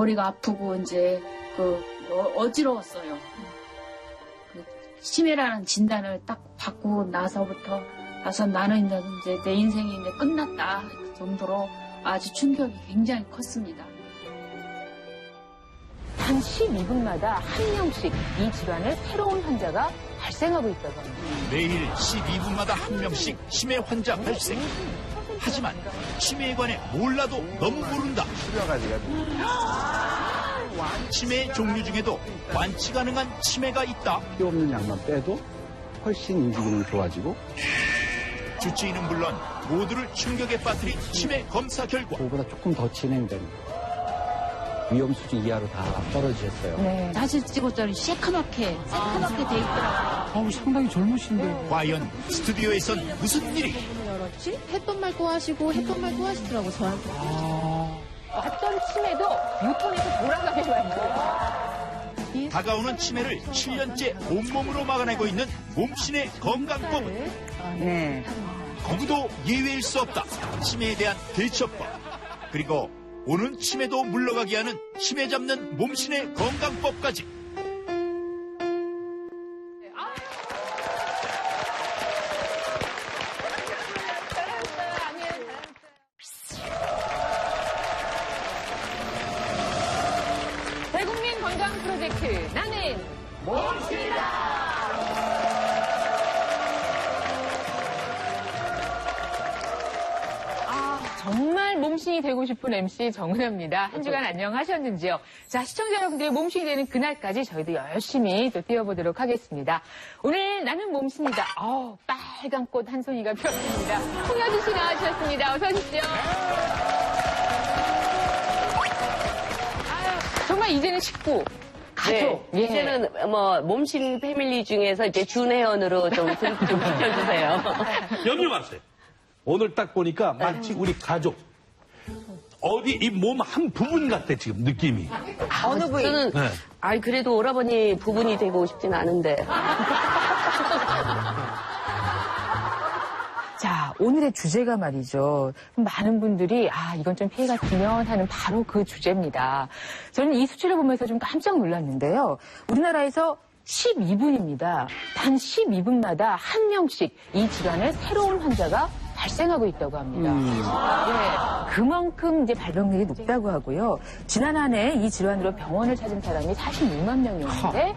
머리가 아프고 이제 어지러웠어요. 치매라는 진단을 딱 받고 나서부터 나는 이제 내 인생이 이제 끝났다 그 정도로 아주 충격이 굉장히 컸습니다. 단 12분마다 한 명씩 이 질환의 새로운 환자가 발생하고 있다고 합니다. 매일 12분마다 한 명씩 치매 환자 발생. 하지만 치매에 관해 몰라도 너무 모른다. 치매 종류 중에도 완치 가능한 치매가 있다. 피 없는 약만 빼도 훨씬 인지기능이 좋아지고 주치의는 물론 모두를 충격에 빠뜨린 치매 검사 결과 그거보다 조금 더 진행된 위험 수준 이하로 다 떨어지셨어요. 네. 사진 찍었더니 새카맣게 돼 있더라고요. 상당히 젊으신데. 과연 스튜디오에선 무슨 일이? 열었지? 했던 말 또 하시고 했던 말 또 하시더라고 저한테. 어떤 치매도 유통에서 돌아가게 만들어요. 다가오는 치매를 7년째 온몸으로 막아내고 있는 몸신의 건강법은 네. 거기도 예외일 수 없다. 치매에 대한 대처법. 그리고 오는 치매도 물러가게 하는 치매 잡는 몸신의 건강법까지. 대국민 건강 프로젝트 나는 몸신이다. 정말 몸신이 되고 싶은 MC 정은아입니다. 한 주간 안녕하셨는지요? 자, 시청자 여러분들의 몸신이 되는 그날까지 저희도 열심히 또 뛰어보도록 하겠습니다. 오늘 나는 몸신이다. 빨간 꽃 한 송이가 피었습니다. 홍여진 씨 나와주셨습니다. 어서 오십시오. 정말 이제는 식구. 가족. 네, 이제는 몸신 패밀리 중에서 이제 준회원으로 좀 비춰주세요. 염려 마세요. 오늘 딱 보니까 마치 우리 가족. 어디 이 몸 한 부분 같아 지금 느낌이. 어느 부위? 저는 그래도 오라버니 부분이 되고 싶진 않은데. 자, 오늘의 주제가 말이죠. 많은 분들이 이건 좀 피해가 크면 하는 바로 그 주제입니다. 저는 이 수치를 보면서 좀 깜짝 놀랐는데요. 우리나라에서 12분입니다. 단 12분마다 한 명씩 이 질환의 새로운 환자가 발생하고 있다고 합니다. 네, 그만큼 이제 발병률이 높다고 하고요. 지난 한 해 이 질환으로 병원을 찾은 사람이 46만 명이었는데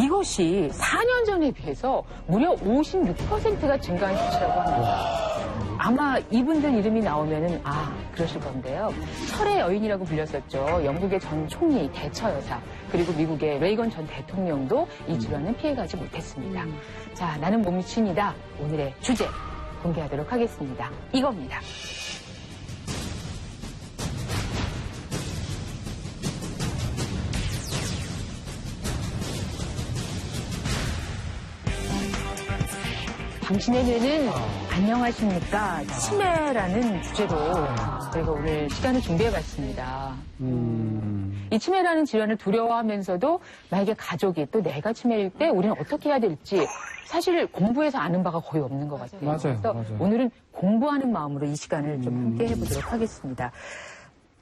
이것이 4년 전에 비해서 무려 56%가 증가한 수치라고 합니다. 아마 이분들 이름이 나오면은 그러실 건데요. 철의 여인이라고 불렸었죠. 영국의 전 총리, 대처 여사, 그리고 미국의 레이건 전 대통령도 이 질환은 피해가지 못했습니다. 자, 나는 몸신이다. 오늘의 주제 공개하도록 하겠습니다. 이겁니다. 당신의 뇌는 안녕하십니까? 치매라는 주제로 저희가 오늘 시간을 준비해봤습니다. 이 치매라는 질환을 두려워하면서도 만약에 가족이 또 내가 치매일 때 우리는 어떻게 해야 될지 사실 공부해서 아는 바가 거의 없는 것 같아요. 그래서 오늘은 공부하는 마음으로 이 시간을 좀 함께 해보도록 하겠습니다.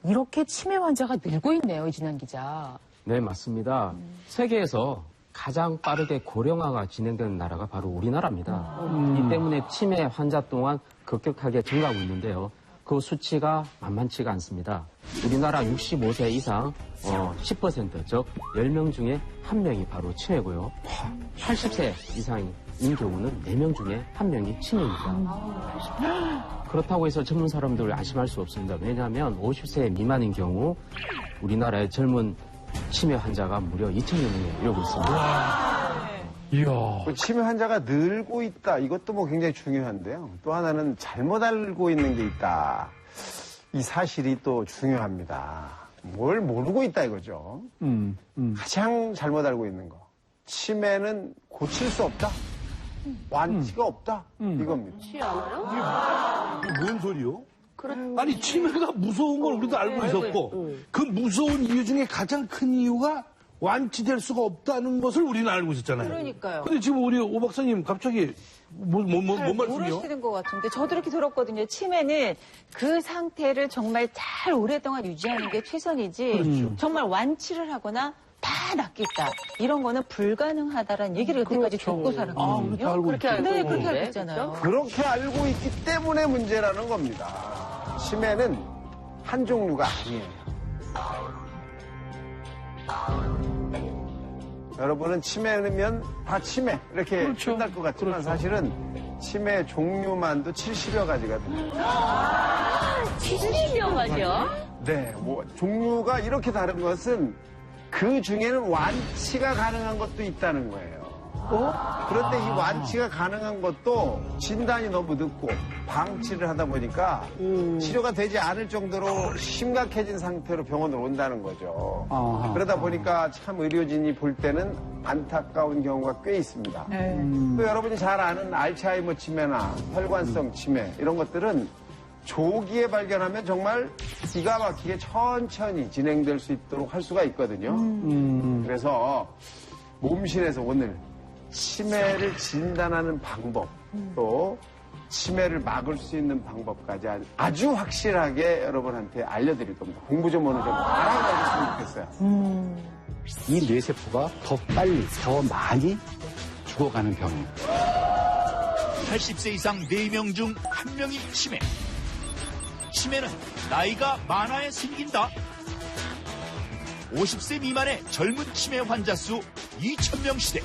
이렇게 치매 환자가 늘고 있네요, 이진환 기자. 네, 맞습니다. 세계에서 가장 빠르게 고령화가 진행되는 나라가 바로 우리나라입니다. 이 때문에 치매 환자 또한 급격하게 증가하고 있는데요. 그 수치가 만만치가 않습니다. 우리나라 65세 이상 10%, 즉 10명 중에 1명이 바로 치매고요. 80세 이상인 경우는 4명 중에 1명이 치매입니다. 그렇다고 해서 젊은 사람들을 안심할 수 없습니다. 왜냐하면 50세 미만인 경우 우리나라의 젊은 치매 환자가 무려 2,000여 명에 이르고 있습니다. 이야. 치매 환자가 늘고 있다. 이것도 굉장히 중요한데요. 또 하나는 잘못 알고 있는 게 있다. 이 사실이 또 중요합니다. 뭘 모르고 있다 이거죠. 가장 잘못 알고 있는 거. 치매는 고칠 수 없다. 완치가 없다. 이겁니다. 그렇지 않아요? 이게 뭔 소리요? 아니 치매가 무서운 걸 우리도 알고 있었고 그 무서운 이유 중에 가장 큰 이유가 완치될 수가 없다는 것을 우리는 알고 있었잖아요. 그러니까요. 근데 지금 우리 오 박사님 갑자기 뭔 말씀이요? 모르시는 것 같은데 저도 이렇게 들었거든요. 치매는 그 상태를 정말 잘 오랫동안 유지하는 게 최선이지 그렇죠. 정말 완치를 하거나 다 낫겠다 이런 거는 불가능하다라는 얘기를 여태까지 듣고 살았거든요. 그렇게 알고 그렇게 있죠. 알고 네, 그렇게 있는데, 알고 있잖아요. 그렇게 알고 있기 때문에 문제라는 겁니다. 치매는 한 종류가 아니에요. 여러분은 치매면 다 치매 이렇게 그렇죠. 끝날 것 같지만 그렇죠. 사실은 치매 종류만도 70여 가지가 됩니다. 70여 가지요? 네, 뭐 종류가 이렇게 다른 것은 그 중에는 완치가 가능한 것도 있다는 거예요. 그런데 이 완치가 가능한 것도 진단이 너무 늦고 방치를 하다 보니까 치료가 되지 않을 정도로 심각해진 상태로 병원으로 온다는 거죠. 그러다 보니까 참 의료진이 볼 때는 안타까운 경우가 꽤 있습니다. 또 여러분이 잘 아는 알츠하이머 치매나 혈관성 치매 이런 것들은 조기에 발견하면 정말 기가 막히게 천천히 진행될 수 있도록 할 수가 있거든요. 그래서 몸신에서 오늘 치매를 진단하는 방법, 또 치매를 막을 수 있는 방법까지 아주 확실하게 여러분한테 알려드릴 겁니다. 공부 좀 오늘 좀 알아가셨으면 좋겠어요. 이 뇌세포가 더 빨리, 더 많이 죽어가는 병입니다. 80세 이상 4명 중 1명이 치매. 치매는 나이가 많아야 생긴다. 50세 미만의 젊은 치매 환자 수 2,000명 시대.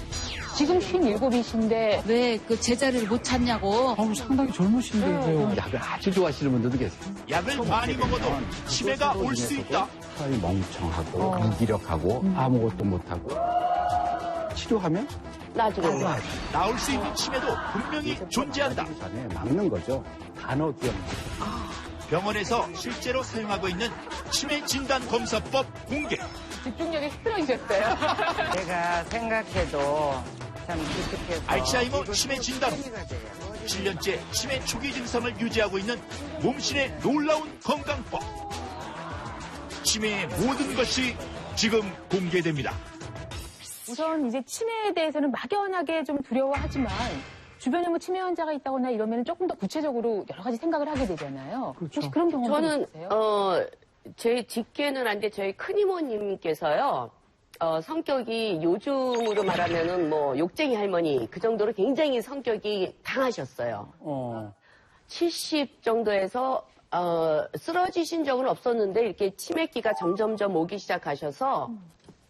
지금 57이신데 왜 그 제자리를 못 찾냐고. 상당히 젊으신데 약을 아주 좋아하시는 분들도 계세요. 약을 많이 먹어도 치매가 올 수 있다. 사람이 멍청하고 무기력하고 아무것도 못하고 치료하면 나중에. 나올 수 있는 치매도 분명히 존재한다. 전에 막는 거죠. 단어 기억. 병원에서 실제로 사용하고 있는 치매 진단 검사법 공개. 집중력이 흐트러지셨어요. 제가 생각해도 참 기특해서 알츠하이머 치매 진단 후 7년째 치매 초기 증상을 유지하고 있는 몸신의 놀라운 건강법. 치매의 모든 것이 지금 공개됩니다. 우선 이제 치매에 대해서는 막연하게 좀 두려워하지만 주변에 뭐 치매 환자가 있다거나 이러면 조금 더 구체적으로 여러 가지 생각을 하게 되잖아요. 혹시 그런 경험 저는, 있으세요? 제 직계는 안 돼, 저희 큰이모님께서요, 성격이 요즘으로 말하면은 뭐 욕쟁이 할머니, 그 정도로 굉장히 성격이 강하셨어요. 70 정도에서, 쓰러지신 적은 없었는데, 이렇게 치매기가 점점점 오기 시작하셔서,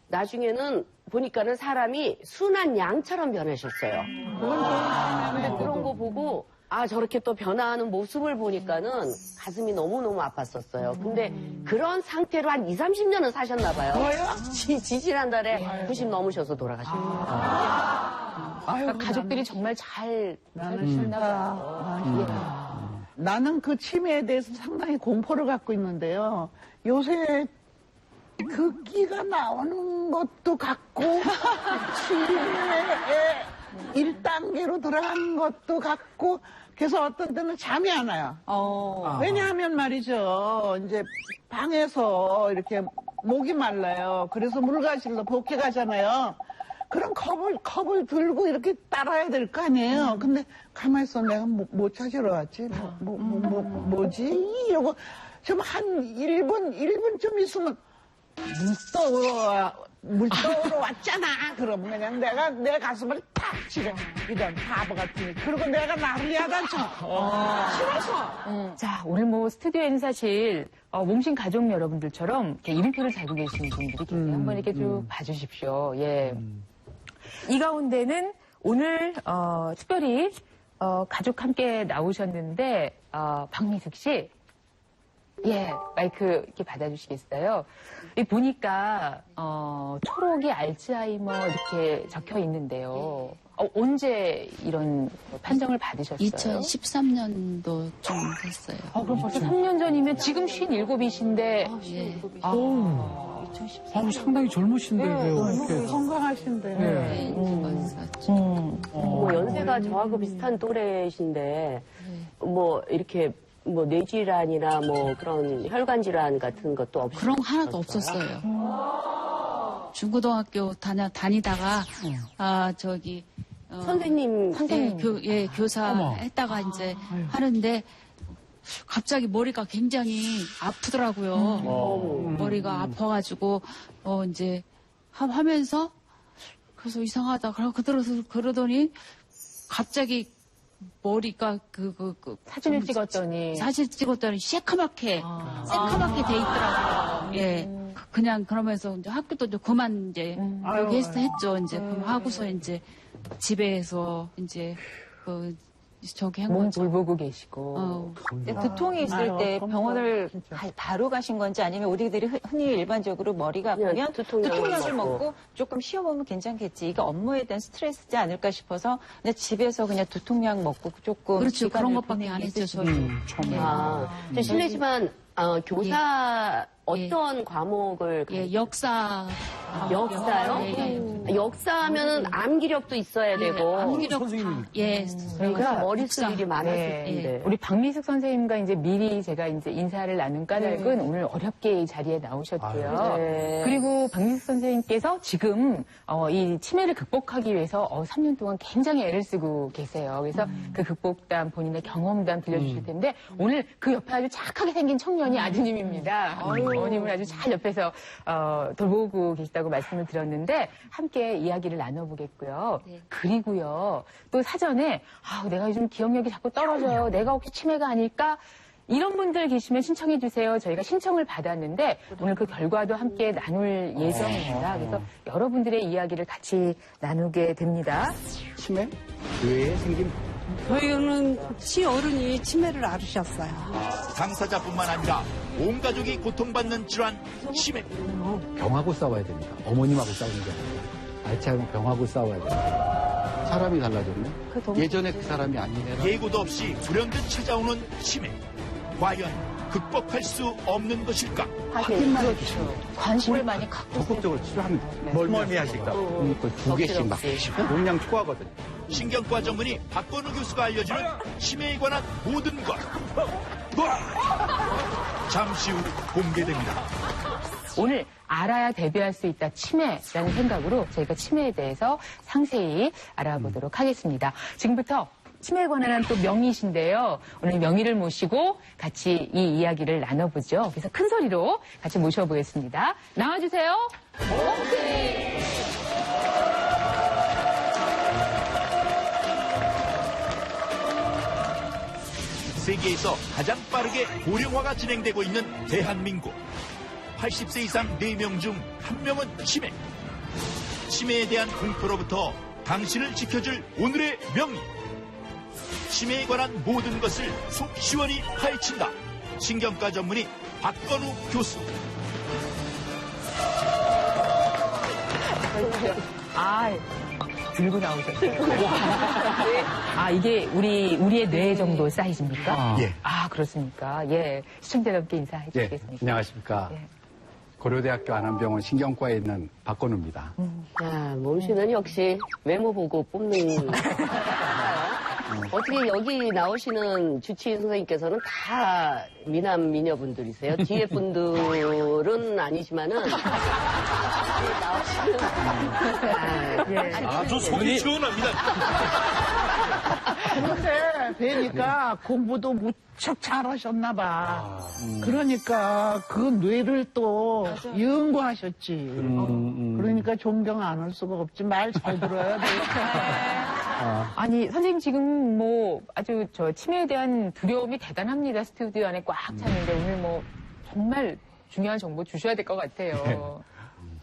나중에는 보니까는 사람이 순한 양처럼 변하셨어요. 근데 그런 거 보고, 아, 저렇게 또 변화하는 모습을 보니까는 가슴이 너무너무 아팠었어요. 근데 그런 상태로 한 20, 30년은 사셨나 봐요. 지지난달에 90 넘으셔서 돌아가셨어요. 그러니까 가족들이 정말 잘 살피셨나 봐요. 나는 그 치매에 대해서 상당히 공포를 갖고 있는데요. 요새 그 끼가 나오는 것도 같고 치매에 1단계로 들어간 것도 같고 그래서 어떤 때는 잠이 안 와요. 왜냐하면 말이죠. 이제 방에서 이렇게 목이 말라요. 그래서 물가실로 복해 가잖아요. 그럼 컵을 들고 이렇게 따라야 될 거 아니에요. 근데 가만히 있어 내가 뭐 찾으러 왔지? 뭐지? 이러고 좀 한 1분쯤 있으면 물 떠오러 왔잖아. 그러면 그냥 내 가슴을 탁 치려. 이런 바보 같은. 그리고 내가 나를 야단쳐. 싫어서. 자, 오늘 뭐 스튜디오에는 사실 몸신 가족 여러분들처럼 이렇게 이름표를 달고 계시는 분들이 계세요. 한번 이렇게 쭉 봐주십시오. 예. 이 가운데는 오늘 특별히 가족 함께 나오셨는데 박미숙 씨. 예, 마이크 이렇게 받아주시겠어요? 보니까, 초록이 알츠하이머 이렇게 적혀 있는데요. 언제 이런 판정을 받으셨어요? 2013년도 좀 됐어요. 그럼 벌써 3년 전이면 지금 57이신데. 예. 상당히 젊으신데. 건강하신데. 네, 뭐 연세가 저하고 비슷한 또래이신데, 뭐 이렇게 뭐 뇌질환이나 뭐 그런 혈관 질환 같은 것도 없으셨어요? 그런 거 하나도 없었어요. 중고등학교 다니다가 선생님. 교사 했다가 이제 하는데 갑자기 머리가 굉장히 아프더라고요. 머리가 아파가지고 이제 하면서 그래서 이상하다. 그러더니 갑자기 머리가 사진을 찍었더니 새카맣게 돼 있더라고요. 예. 그냥 그러면서 이제 학교도 이제 그만 이제 그렇게 했죠. 이제 그럼 하고서 이제 집에서 이제 저기 한 몸 거죠. 돌보고 계시고. 두통이 있을 때 병원을 바로 가신 건지 아니면 우리들이 흔히 일반적으로 머리가 아프면 두통약을 먹고 조금 쉬어보면 괜찮겠지. 이게 업무에 대한 스트레스지 않을까 싶어서 그냥 집에서 그냥 두통약 먹고 조금 그렇죠. 그런 것밖에 안 했죠. 저희. 실례지만 교사 어떤 과목을 역사. 역사요? 역사하면은 암기력도 있어야 되고. 암기력 그러니까 머리 쓸 일이 많았을 네. 텐데. 우리 박미숙 선생님과 이제 미리 제가 이제 인사를 나눈 까닭은 오늘 어렵게 이 자리에 나오셨고요. 그리고 박미숙 선생님께서 지금 이 치매를 극복하기 위해서 3년 동안 굉장히 애를 쓰고 계세요. 그래서 그 극복담, 본인의 경험담 들려주실 텐데 오늘 그 옆에 아주 착하게 생긴 청년이 아드님입니다. 어머님을 아주 잘 옆에서 돌보고 계시다고 말씀을 드렸는데 함께 이야기를 나눠보겠고요. 그리고요, 또 사전에 내가 요즘 기억력이 자꾸 떨어져요. 내가 혹시 치매가 아닐까? 이런 분들 계시면 신청해 주세요. 저희가 신청을 받았는데 오늘 그 결과도 함께 나눌 예정입니다. 그래서 여러분들의 이야기를 같이 나누게 됩니다. 치매? 뇌에 생긴 저희는 시어른이 치매를 앓으셨어요. 당사자뿐만 아니라 온 가족이 고통받는 질환 치매. 병하고 싸워야 됩니다. 어머님하고 싸우는 게 아니라 알츠하이머 병하고 싸워야 됩니다. 사람이 달라졌네. 예전에 그 사람이 아니네. 예고도 없이 불현듯 찾아오는 치매. 과연 극복할 수 없는 것일까? 관심을 많이 갖고 적극적으로 치료하면 멀미하실까? 두 개씩 막 용량 초과하거든요. 신경과 전문의 박건우 교수가 알려주는 치매에 관한 모든 것. 잠시 후 공개됩니다. 오늘 알아야 대비할 수 있다 치매라는 생각으로 저희가 치매에 대해서 상세히 알아보도록 하겠습니다. 지금부터 치매에 관한 또 명의신데요. 오늘 명의를 모시고 같이 이 이야기를 나눠보죠. 그래서 큰 소리로 같이 모셔보겠습니다. 나와주세요. 세계에서 가장 빠르게 고령화가 진행되고 있는 대한민국. 80세 이상 4명 중 1명은 치매. 치매에 대한 공포로부터 당신을 지켜줄 오늘의 명의. 치매에 관한 모든 것을 속 시원히 파헤친다. 신경과 전문의 박건우 교수. 들고 나오셨어요. 이게 우리의 뇌 정도 사이즈입니까? 예. 그렇습니까? 예. 시청자 여러분께 인사해 주시겠습니까? 안녕하십니까. 고려대학교 안암병원 신경과에 있는 박건우입니다. 몸씨는 역시 외모 보고 뽑는. 어떻게 여기 나오시는 주치의 선생님께서는 다 미남 미녀분들이세요? 뒤에 분들은 아니지만은 나오시는 아주 속이 시원합니다. 그런데 뵈니까 공부도 무척 잘하셨나 봐. 그러니까 그 뇌를 또 연구하셨지. 그러니까 존경 안 할 수가 없지. 말 잘 들어야 돼. 아니, 선생님 지금 아주 치매에 대한 두려움이 대단합니다. 스튜디오 안에 꽉 찼는데 오늘 정말 중요한 정보 주셔야 될 것 같아요.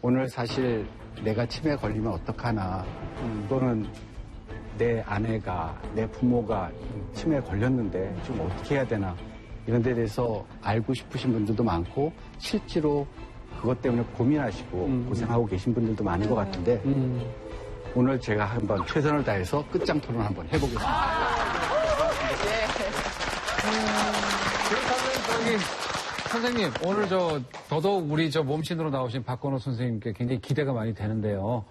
오늘 사실 내가 치매에 걸리면 어떡하나, 또는 내 아내가, 내 부모가 치매에 걸렸는데 좀 어떻게 해야 되나, 이런 데 대해서 알고 싶으신 분들도 많고 실제로 그것 때문에 고민하시고 고생하고 계신 분들도 많은 것 같은데 오늘 제가 한번 최선을 다해서 끝장 토론 한번 해보겠습니다. 그렇다면 선생님, 오늘 더더욱 우리 몸신으로 나오신 박건우 선생님께 굉장히 기대가 많이 되는데요.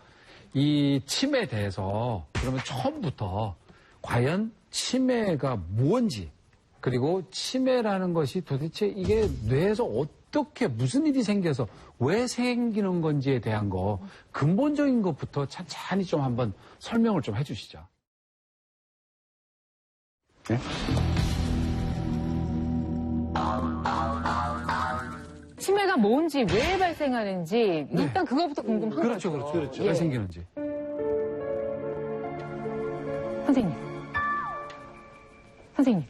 이 치매에 대해서 그러면 처음부터 과연 치매가 뭔지, 그리고 치매라는 것이 도대체 이게 뇌에서 어떻게 무슨 일이 생겨서 왜 생기는 건지에 대한 거 근본적인 것부터 찬찬히 좀 한번 설명을 좀 해주시죠. 네? 치매가 뭔지, 왜 발생하는지 일단 그거부터 궁금한 그렇죠, 거죠. 그렇죠. 예. 왜 생기는지. 선생님. 선생님.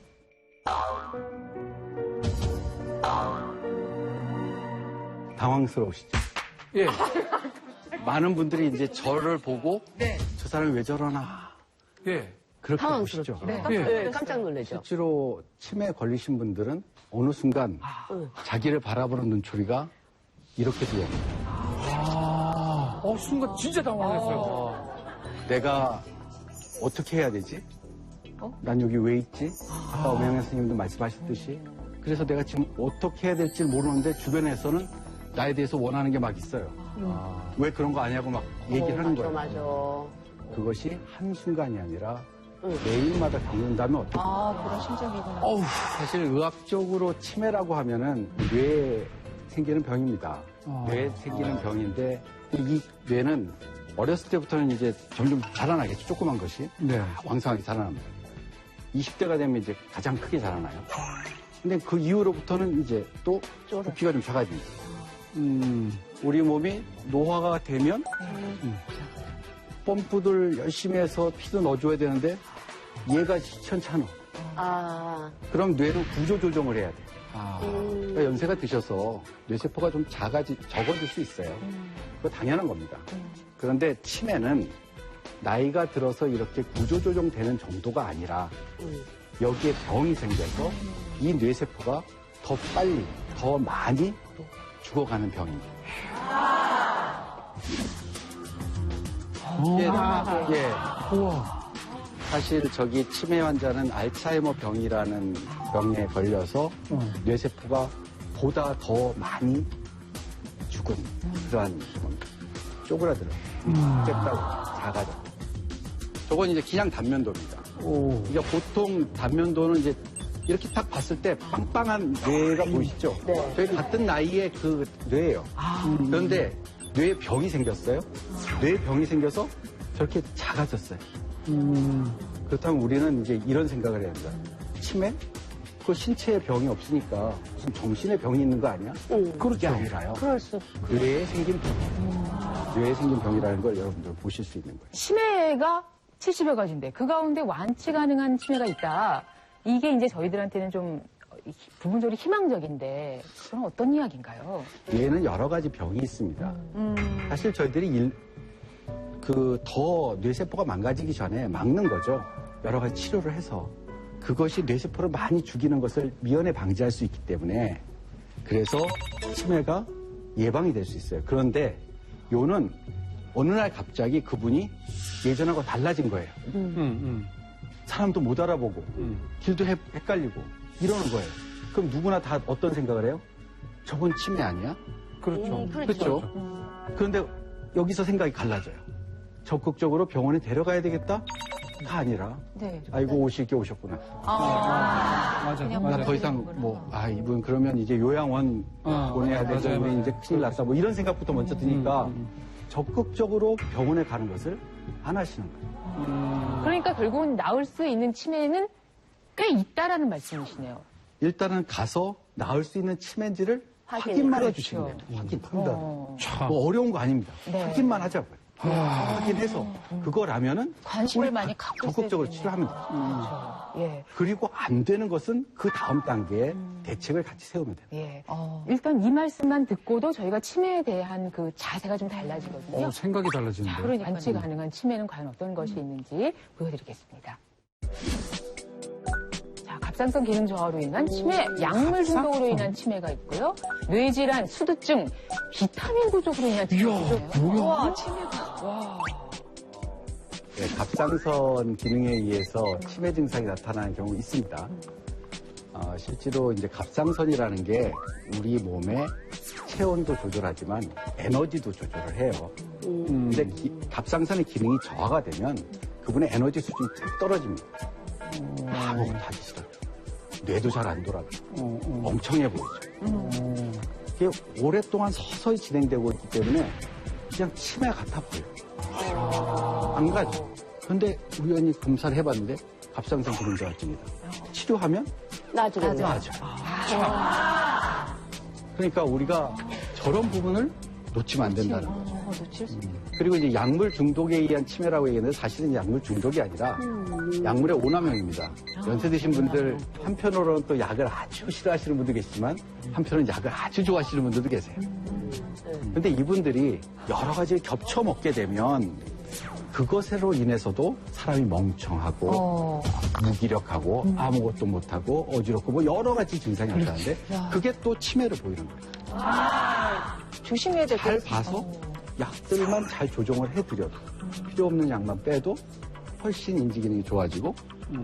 당황스러우시죠? 예. 많은 분들이 이제 저를 보고 저 사람이 왜 저러나 예. 그렇게 보시죠. 네, 깜짝 놀라죠. 실제로 치매에 걸리신 분들은 어느 순간 자기를 바라보는 눈초리가 이렇게 되어요. 순간 진짜 당황했어요. 내가 어떻게 해야 되지? 난 여기 왜 있지? 아까 엄영현 선생님도 말씀하셨듯이. 그래서 내가 지금 어떻게 해야 될지 모르는데 주변에서는 나에 대해서 원하는 게 막 있어요. 왜 그런 거 아니냐고 막 얘기를 하는 거예요. 맞아. 그것이 한순간이 아니라 매일마다 겪는다면 어떨까? 그런 심정이구나. 사실 의학적으로 치매라고 하면은 뇌에 생기는 병입니다. 뇌에 생기는 병인데 이 뇌는 어렸을 때부터는 이제 점점 자라나겠죠. 조그만 것이. 네. 왕성하게 자라납니다. 20대가 되면 이제 가장 크게 자라나요. 근데 그 이후로부터는 이제 또 부피가 좀 작아집니다. 우리 몸이 노화가 되면 펌프들 열심히 해서 피도 넣어줘야 되는데 얘가 시천찮아. 그럼 뇌는 구조 조정을 해야 돼. 그러니까 연세가 드셔서 뇌세포가 좀 적어질 수 있어요. 그거 당연한 겁니다. 그런데 치매는 나이가 들어서 이렇게 구조 조정되는 정도가 아니라 여기에 병이 생겨서 이 뇌세포가 더 빨리, 더 많이 죽어가는 병입니다. 사실 저기 치매 환자는 알츠하이머 병이라는 병에 걸려서 뇌세포가 보다 더 많이 죽은 그러한 겁니다. 쪼그라들어요. 쬐다고 작아져. 저건 이제 그냥 단면도입니다. 그러니까 보통 단면도는 이제 이렇게 딱 봤을 때 빵빵한 뇌가 보이시죠? 저희 같은 나이에 그 뇌예요. 그런데 뇌에 병이 생겼어요. 뇌에 병이 생겨서 저렇게 작아졌어요. 그렇다면 우리는 이제 이런 생각을 해야 된다. 치매? 그 신체에 병이 없으니까 무슨 정신에 병이 있는 거 아니야? 그렇게 아니라요. 뇌에 생긴 병. 뇌에 생긴 병이라는 걸 여러분들 보실 수 있는 거예요. 치매가 70여 가지인데 그 가운데 완치 가능한 치매가 있다. 이게 이제 저희들한테는 좀 부분적으로 희망적인데 그건 어떤 이야기인가요? 뇌에는 여러 가지 병이 있습니다. 사실 저희들이 더 뇌세포가 망가지기 전에 막는 거죠. 여러 가지 치료를 해서. 그것이 뇌세포를 많이 죽이는 것을 미연에 방지할 수 있기 때문에 그래서 치매가 예방이 될 수 있어요. 그런데 요는 어느 날 갑자기 그분이 예전하고 달라진 거예요. 사람도 못 알아보고 길도 헷갈리고 이러는 거예요. 그럼 누구나 다 어떤 생각을 해요? 저건 치매 아니야? 그렇죠. 그렇죠. 그런데 여기서 생각이 갈라져요. 적극적으로 병원에 데려가야 되겠다? 가 아니라 아이고 오실 게 오셨구나. 맞아. 더 이상 이분 그러면 이제 요양원 보내야 되죠. 우리 이제 큰일 났다. 뭐 이런 생각부터 먼저 드니까 적극적으로 병원에 가는 것을 안 하시는 거예요. 그러니까 결국은 나을 수 있는 치매는 꽤 있다라는 말씀이시네요. 일단은 가서 나을 수 있는 치매인지를 확인만 해주시면 돼요. 확인, 판단. 뭐 어려운 거 아닙니다. 확인만 하자고요. 확인해서 그거라면은 관심을 많이 갖고 적극적으로 치료하면 돼요. 그리고 안 되는 것은 그 다음 단계에 대책을 같이 세우면 돼요. 일단 이 말씀만 듣고도 저희가 치매에 대한 그 자세가 좀 달라지거든요. 생각이 달라지는데. 완치 가능한 치매는 과연 어떤 것이 있는지 보여드리겠습니다. 자, 갑상선 기능 저하로 인한 치매, 약물 중독으로 인한 치매가 있고요. 뇌질환, 수두증, 비타민 부족으로 인한 치매가 있어요. 와, 치매가. 네, 갑상선 기능에 의해서 치매 증상이 나타나는 경우 있습니다. 실제로 이제 갑상선이라는 게 우리 몸의 체온도 조절하지만 에너지도 조절을 해요. 근데 갑상선의 기능이 저하가 되면 그분의 에너지 수준이 쭉 떨어집니다. 아무것도 하기 싫어요. 뇌도 잘 안 돌아가고 멍청해 보이죠. 이게 오랫동안 서서히 진행되고 있기 때문에 그냥 치매 같아 보여요. 안 가죠. 그런데 우연히 검사를 해봤는데 갑상선 기능저하증이다. 치료하면 나아져요. 그러니까 우리가 저런 부분을 놓치면 안 된다는 거죠. 그리고 이제 약물 중독에 의한 치매라고 얘기했는데 사실은 약물 중독이 아니라 약물의 오남용입니다. 연세 드신 분들 한편으로는 또 약을 아주 싫어하시는 분도 계시지만 한편으로는 약을 아주 좋아하시는 분들도 계세요. 근데 이분들이 여러 가지를 겹쳐 먹게 되면 그것으로 인해서도 사람이 멍청하고 무기력하고 아무것도 못하고 어지럽고 뭐 여러 가지 증상이 나타나는데 그게 또 치매를 보이는 거예요. 조심해야 될 잘 봐서 약들만 잘 조정을 해드려도 필요 없는 약만 빼도 훨씬 인지 기능이 좋아지고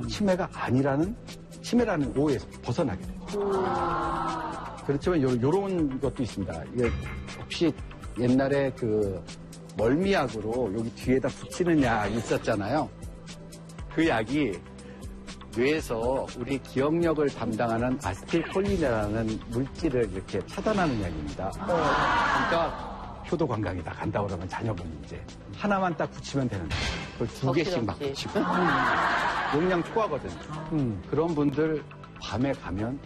치매가 아니라는 치매라는 오해에서 벗어나게 돼요. 그렇지만 요런 것도 있습니다. 이게 혹시 옛날에 그 멀미약으로 여기 뒤에다 붙이는 약이 있었잖아요. 그 약이 뇌에서 우리 기억력을 담당하는 아세틸콜린이라는 물질을 이렇게 차단하는 약입니다. 그러니까 효도 관광이 다 간다 그러면 자녀분이 이제 하나만 딱 붙이면 되는데 그걸 2개씩 막 붙이고 용량 초과거든요. 그런 분들 밤에 가면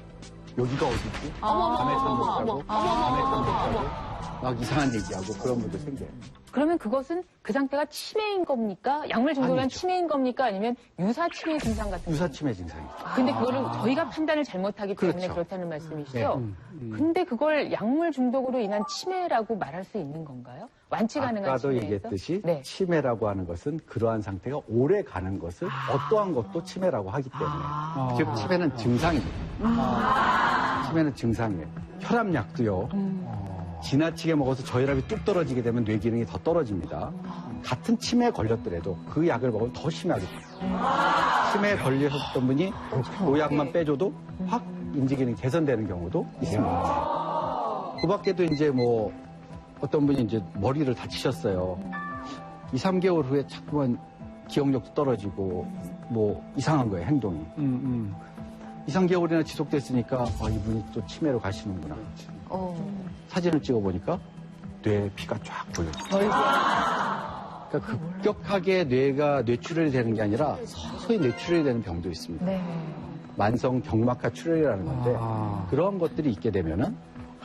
여기가 어디지? 밤에 잠못 자고 밤에 잠못 자고 막 이상한 얘기하고 그런 분들 생겨요. 그러면 그것은 그 상태가 치매인 겁니까? 약물 중독이면 아니죠. 치매인 겁니까? 아니면 유사 치매 증상 같은 유사 치매 증상이죠. 근데 그거를 저희가 판단을 잘못하기 때문에 그렇죠. 그렇다는 말씀이시죠? 네. 근데 그걸 약물 중독으로 인한 치매라고 말할 수 있는 건가요? 완치 가능한 아까도 치매에서? 얘기했듯이 네. 치매라고 하는 것은 그러한 상태가 오래 가는 것을 어떠한 것도 치매라고 하기 때문에 즉 치매는 증상입니다. 치매는 증상이에요. 혈압약도요. 지나치게 먹어서 저혈압이 뚝 떨어지게 되면 뇌 기능이 더 떨어집니다. 같은 치매에 걸렸더라도 그 약을 먹으면 더 심하게 돼요. 치매에 걸리셨던 분이 그 약만 빼줘도 확 인지 기능이 개선되는 경우도 있습니다. 그 밖에도 이제 뭐 어떤 분이 이제 머리를 다치셨어요. 2, 3개월 후에 자꾸만 기억력도 떨어지고 뭐 이상한 거예요, 행동이. 2, 3개월이나 지속됐으니까 이분이 또 치매로 가시는구나. 사진을 찍어보니까 뇌에 피가 쫙 보여요. 그러니까 급격하게 뇌가 뇌출혈이 되는 게 아니라 서서히 뇌출혈이 되는 병도 있습니다. 만성 경막하 출혈이라는 건데 그런 것들이 있게 되면은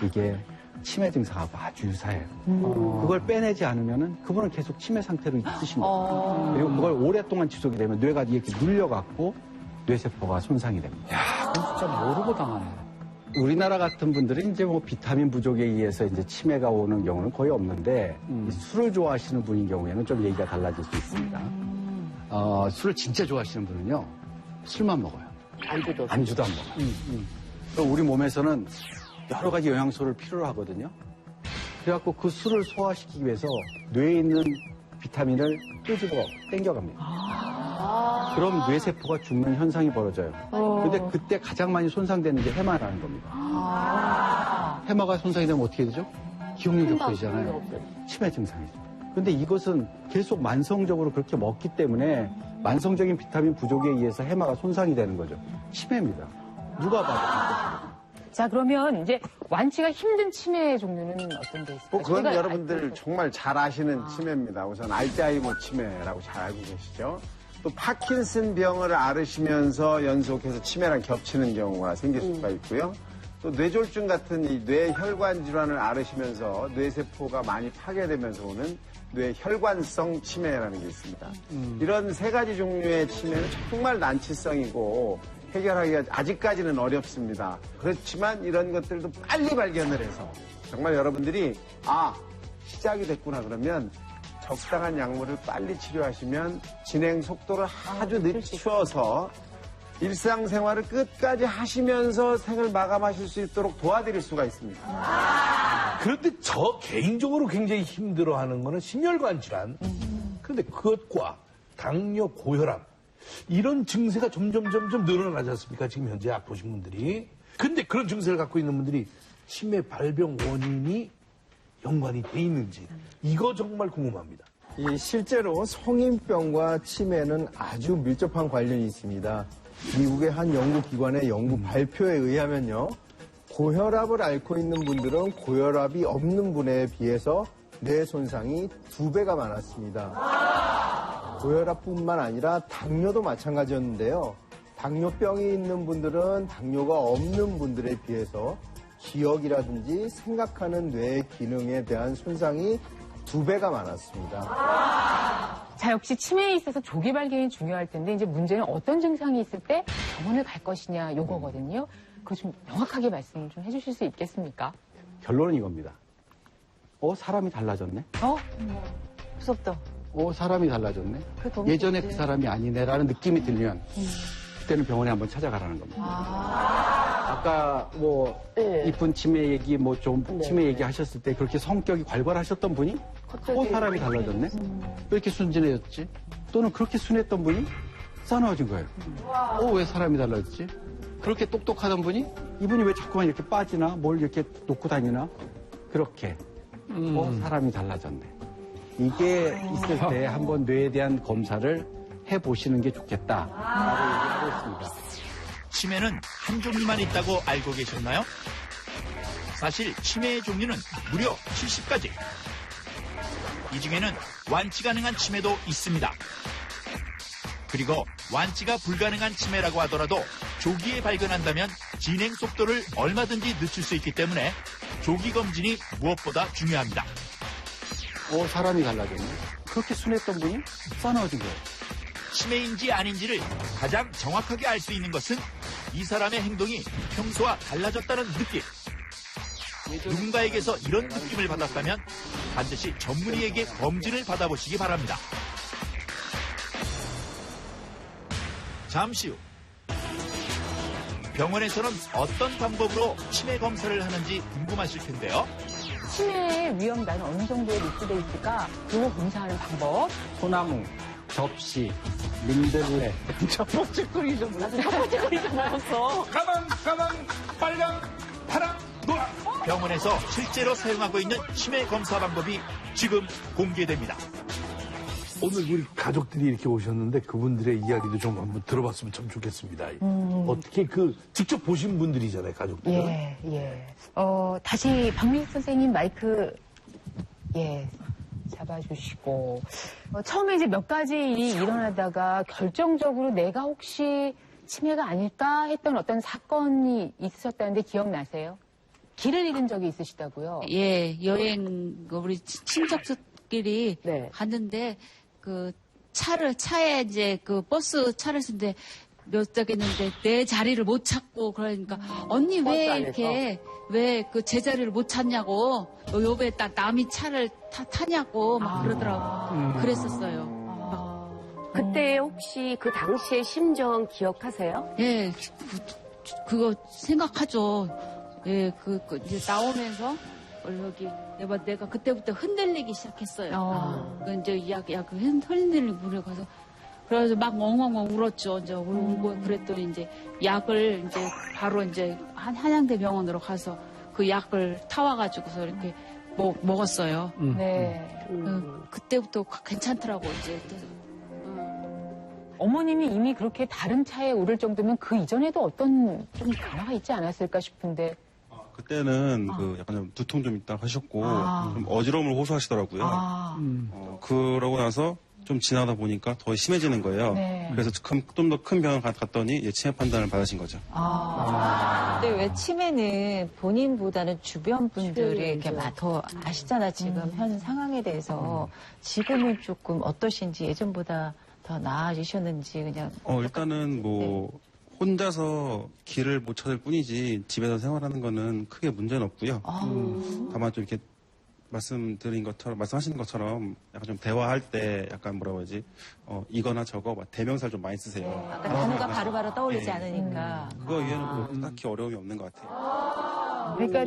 이게 치매 증상하고 아주 유사해요. 그걸 빼내지 않으면은 그분은 계속 치매 상태로 있으십니다. 그리고 그걸 오랫동안 지속이 되면 뇌가 이렇게 눌려갖고 뇌세포가 손상이 됩니다. 야, 그건 진짜 모르고 당하네. 우리나라 같은 분들은 이제 뭐 비타민 부족에 의해서 이제 치매가 오는 경우는 거의 없는데 술을 좋아하시는 분인 경우에는 좀 얘기가 달라질 수 있습니다. 술을 진짜 좋아하시는 분은요 술만 먹어요. 안주도 안 먹어요. 그럼 우리 몸에서는 여러 가지 영양소를 필요로 하거든요. 그래갖고 그 술을 소화시키기 위해서 뇌에 있는 비타민을 끄집어 땡겨갑니다. 그럼 뇌세포가 죽는 현상이 벌어져요. 근데 그때 가장 많이 손상되는 게 해마라는 겁니다. 해마가 손상이 되면 어떻게 되죠? 기억력이 없어지잖아요. 치매 증상이죠. 근데 이것은 계속 만성적으로 그렇게 먹기 때문에 만성적인 비타민 부족에 의해서 해마가 손상이 되는 거죠. 치매입니다. 누가 봐도. 자, 그러면 이제 완치가 힘든 치매 종류는 어떤 게 있을까요? 그건 여러분들 정말 잘 아시는 치매입니다. 우선 알츠하이머 치매라고 잘 알고 계시죠? 또 파킨슨 병을 앓으시면서 연속해서 치매랑 겹치는 경우가 생길 수가 있고요. 또 뇌졸중 같은 이 뇌혈관 질환을 앓으시면서 뇌세포가 많이 파괴되면서 오는 뇌혈관성 치매라는 게 있습니다. 이런 세 가지 종류의 치매는 정말 난치성이고 해결하기가 아직까지는 어렵습니다. 그렇지만 이런 것들도 빨리 발견을 해서 정말 여러분들이 시작이 됐구나 그러면 적당한 약물을 빨리 치료하시면 진행 속도를 아주 늦추어서 일상생활을 끝까지 하시면서 생을 마감하실 수 있도록 도와드릴 수가 있습니다. 그런데 저 개인적으로 굉장히 힘들어하는 거는 심혈관 질환. 그런데 그것과 당뇨, 고혈압 이런 증세가 점점 늘어나지 않습니까? 지금 현재 아프신 분들이. 근데 그런 증세를 갖고 있는 분들이 치매 발병 원인이 연관이 돼 있는지 이거 정말 궁금합니다. 실제로 성인병과 치매는 아주 밀접한 관련이 있습니다. 미국의 한 연구기관의 연구 발표에 의하면요. 고혈압을 앓고 있는 분들은 고혈압이 없는 분에 비해서 뇌 손상이 2배가 많았습니다. 고혈압뿐만 아니라 당뇨도 마찬가지였는데요. 당뇨병이 있는 분들은 당뇨가 없는 분들에 비해서 기억이라든지 생각하는 뇌 기능에 대한 손상이 2배가 많았습니다. 자, 역시 치매에 있어서 조기 발견이 중요할 텐데 이제 문제는 어떤 증상이 있을 때 병원을 갈 것이냐 요거거든요. 그거 좀 명확하게 말씀 좀 해주실 수 있겠습니까? 결론은 이겁니다. 사람이 달라졌네? 무섭다. 사람이 달라졌네? 너무 예전에 좋지. 그 사람이 아니네라는 느낌이 들면 그때는 병원에 한번 찾아가라는 겁니다. 아까 이쁜 치매 얘기 치매 얘기 하셨을 때 그렇게 성격이 괄괄하셨던 분이 사람이 달라졌네? 왜 이렇게 순진해졌지? 또는 그렇게 순했던 분이 싸나워진 거예요. 왜 사람이 달라졌지? 그렇게 똑똑하던 분이 이분이 왜 자꾸만 이렇게 빠지나? 뭘 이렇게 놓고 다니나? 그렇게 사람이 달라졌네. 이게 있을 때 한번 뇌에 대한 검사를 해보시는 게 좋겠다. 라고 얘기하고 있습니다. 치매는 한 종류만 있다고 알고 계셨나요? 사실 치매의 종류는 무려 70가지. 이 중에는 완치 가능한 치매도 있습니다. 그리고 완치가 불가능한 치매라고 하더라도 조기에 발견한다면 진행 속도를 얼마든지 늦출 수 있기 때문에 조기 검진이 무엇보다 중요합니다. 사람이 달라졌네. 그렇게 순했던 분이 싸나워진 거예요. 치매인지 아닌지를 가장 정확하게 알 수 있는 것은 이 사람의 행동이 평소와 달라졌다는 느낌. 누군가에게서 이런 느낌을 받았다면 반드시 전문의에게 검진을 받아보시기 바랍니다. 잠시 후 병원에서는 어떤 방법으로 치매 검사를 하는지 궁금하실 텐데요. 치매의 위험단은 어느 정도에 노출돼 있을까? 그거 검사하는 방법. 소나무, 접시, 민들레. 첫 번째 꿀이 좀 나도 첫 번째 꿀이 좀 먹었어. 가방, 빨강, 파랑, 노랑. 병원에서 실제로 사용하고 있는 치매 검사 방법이 지금 공개됩니다. 오늘 우리 가족들이 이렇게 오셨는데 그분들의 이야기도 좀 한번 들어봤으면 참 좋겠습니다. 어떻게 직접 보신 분들이잖아요, 가족들. 예. 다시 박민숙 선생님 마이크, 잡아주시고. 처음에 이제 몇 가지 일이 일어나다가 결정적으로 내가 혹시 치매가 아닐까 했던 어떤 사건이 있으셨다는데 기억나세요? 길을 잃은 적이 있으시다고요? 예, 여행, 우리 친척들끼리 갔는데, 차에 이제 버스 차를 쓰는데 몇 짝했는데 내 자리를 못 찾고 그러니까 언니 왜 제 자리를 못 찾냐고 요배 딱 남이 차를 타냐고 막 그러더라고. 그랬었어요. 그때 혹시 그 당시의 심정 기억하세요? 예, 그거 생각하죠. 예, 이제 나오면서 여기 내가 그때부터 흔들리기 시작했어요. 이제 흔들리고 그래서 막 엉엉엉 울었죠. 이제 울고 그랬더니 이제 약을 이제 바로 이제 한양대 병원으로 가서 그 약을 타와가지고서 이렇게 먹었어요. 그때부터 괜찮더라고 이제. 어머님이 이미 그렇게 다른 차에 오를 정도면 그 이전에도 어떤 좀 변화가 있지 않았을까 싶은데. 그때는 약간 좀 두통 좀 있다 하셨고 좀 어지러움을 호소하시더라고요. 그러고 나서 좀 지나다 보니까 더 심해지는 거예요. 그래서 좀 더 큰 병원 갔더니 치매 판단을 받으신 거죠. 근데 왜 치매는 본인보다는 주변 분들이 이렇게 더 아시잖아, 지금 현 상황에 대해서. 지금은 조금 어떠신지 예전보다 더 나아지셨는지 그냥. 일단은 혼자서 길을 못 찾을 뿐이지 집에서 생활하는 거는 크게 문제는 없고요. 다만 좀 이렇게 말씀하시는 것처럼 약간 좀 대화할 때 약간 뭐라고 하지, 이거나 저거 대명사를 좀 많이 쓰세요. 아까 단어가 바로바로 떠올리지 않으니까. 그거 위에는 딱히 어려움이 없는 것 같아요. 그러니까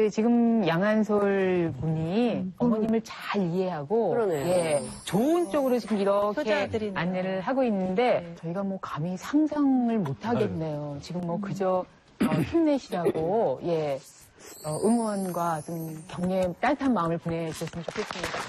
지금 양한솔 군이 어머님을 잘 이해하고 좋은 쪽으로 지금 이렇게 안내를 하고 있는데 저희가 감히 상상을 못 하겠네요. 지금 그저 힘내시라고 응원과 좀 격려의 따뜻한 마음을 보내주셨으면 좋겠습니다.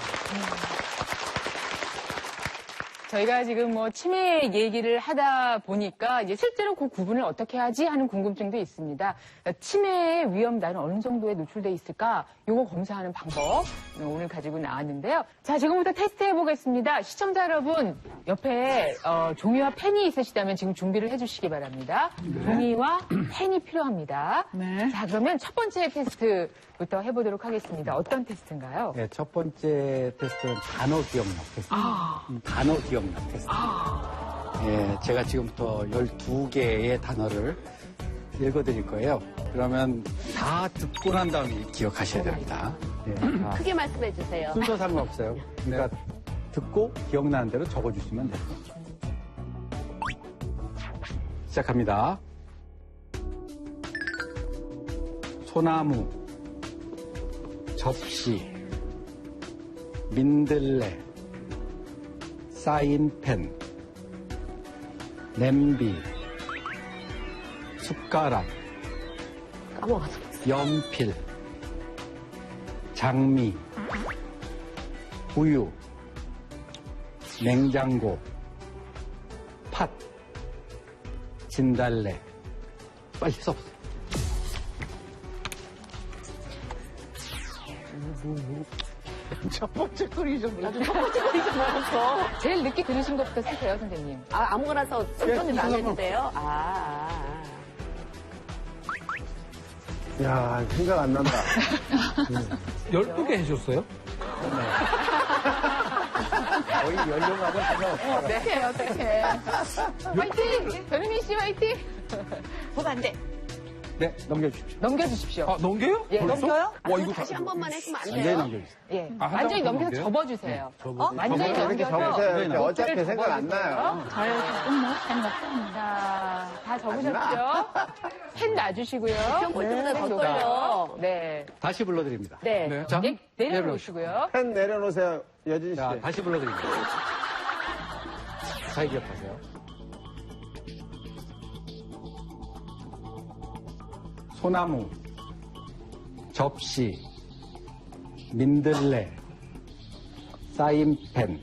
저희가 지금 뭐 치매 얘기를 하다 보니까 이제 실제로 그 구분을 어떻게 하지 하는 궁금증도 있습니다. 치매의 위험단은 어느 정도에 노출돼 있을까? 요거 검사하는 방법 오늘 가지고 나왔는데요. 자, 지금부터 테스트해 보겠습니다. 시청자 여러분 옆에 종이와 펜이 있으시다면 지금 준비를 해주시기 바랍니다. 종이와 펜이 필요합니다. 자, 그러면 첫 번째 테스트부터 해보도록 하겠습니다. 어떤 테스트인가요? 네, 첫 번째 테스트는 단어 기억력 테스트. 단어 기억력 테스트. 예, 제가 지금부터 12개의 단어를 읽어드릴 거예요. 그러면 다 듣고 난 다음에 기억하셔야 됩니다. 예, 크게 말씀해 주세요. 순서 상관없어요. 그러니까 듣고 기억나는 대로 적어주시면 돼요. 시작합니다. 소나무, 접시, 민들레, 사인펜, 냄비, 숟가락, 연필, 장미, 우유, 냉장고, 팥, 진달래. 빨리 써보세요. 첫 번째 글이 좀 나도 첫 번째 글이 좀 어려서. 제일 늦게 들으신 것부터 쓰세요, 선생님. 아무거나 써. 선생님 안 해도 돼요? 야, 생각 안 난다. 12개 해줬어요? 거의 연령하고 상관없어요. 어떡해. 화이팅! 변은미 씨 화이팅! 보면 안 돼. 네, 넘겨주십시오. 넘겨주십시오. 넘겨요? 예, 넘겨요? 와, 이거 다시 한 번만 해주면 안 완전히 돼요? 넘겨주세요. 예. 한 완전히 장만 넘겨서 넘겨요? 접어주세요. 완전히 이렇게 넘겨서. 적으세요. 이렇게 어차피 생각 안 나요. 저요 생각합니다. 자, 다 적으셨죠? 펜 놔주시고요. 시험 볼 때마다 더 떨려. 네. 다시 불러드립니다. 네. 자, 예, 내려놓으시고요. 펜 내려놓으세요, 여진 씨. 자, 다시 불러드립니다. 잘 기억하세요. 소나무, 접시, 민들레, 사인펜,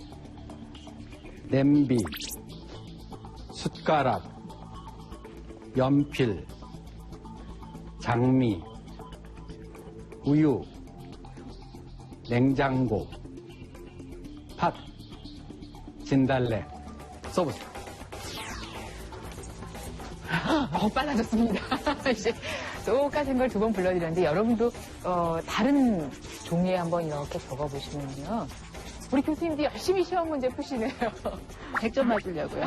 냄비, 숟가락, 연필, 장미, 우유, 냉장고, 팥, 진달래. 써보세요. 빨라졌습니다. 이제 똑같은 걸 두 번 불러드렸는데 여러분도 다른 종이에 한번 이렇게 적어보시면요. 우리 교수님도 열심히 시험 문제 푸시네요. 100점 맞으려고요.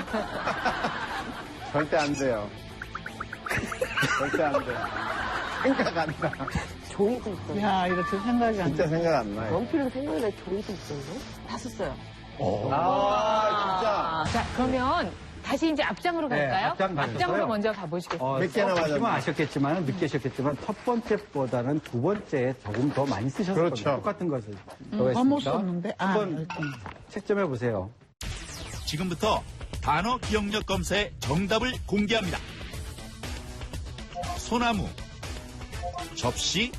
절대 안 돼요. 절대 안 돼요. 생각 안 나. 종이도 있었네. 야, 이렇게 생각이 안 진짜 나. 생각 안 나요. 연필로 생각나 종이도 있었네. 다 썼어요. 아, 자, 그러면 다시 이제 앞장으로 네, 갈까요? 앞장 가셔서요. 앞장으로 먼저 가보시겠습니다. 몇 개나 쓰시면 맞았나? 아셨겠지만, 느끼셨겠지만, 첫 번째보다는 두 번째에 조금 더 많이 쓰셨을 그렇죠. 겁니다. 똑같은 것을 너무 적었습니다. 썼는데. 한번 채점해 보세요. 지금부터 단어 기억력 검사의 정답을 공개합니다. 소나무, 접시,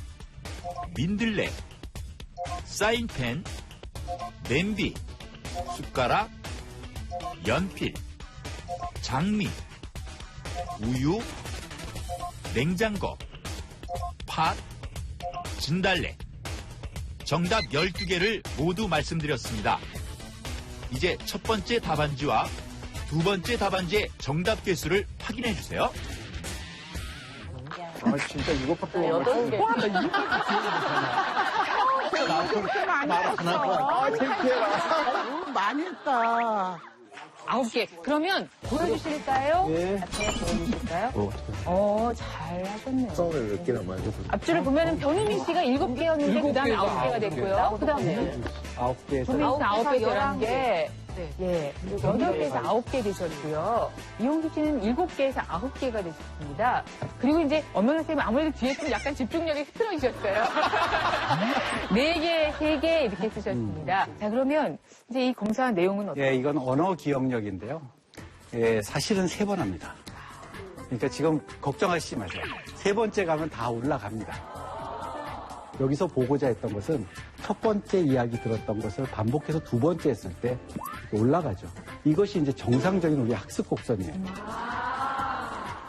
민들레, 사인펜, 냄비, 숟가락, 연필, 장미, 우유, 냉장고, 팥, 진달래. 정답 12개를 모두 말씀드렸습니다. 이제 첫 번째 답안지와 두 번째 답안지의 정답 개수를 확인해 주세요. 아, 진짜 이것밖에 못 8개. 아, 창피해라. 많이 했다. 9개. 그러면 보여주실까요? 예. 앞에 보여주실까요? 잘 하셨네요. 처음에 몇 개나 맞았어. 앞줄을 보면은 변우민 씨가 7개였는데 그 다음에 9개가 됐고요. 그 다음에 9개에서 변우민 씨 9개 되는 게 예, 8개에서 9개 되셨고요. 이용수 씨는 7개에서 9개가 되셨습니다. 그리고 이제 엄명현 선생님 아무래도 뒤에 좀 약간 집중력이 흐트러지셨어요. 4개, 3개 이렇게 쓰셨습니다. 자, 그러면 이제 이 검사 내용은 어떻게? 예, 이건 언어 기억력인데요. 예, 사실은 3번 합니다. 그러니까 지금 걱정하시지 마세요. 3번째 가면 다 올라갑니다. 여기서 보고자 했던 것은 첫 번째 이야기 들었던 것을 반복해서 두 번째 했을 때 올라가죠. 이것이 이제 정상적인 우리 학습 곡선이에요.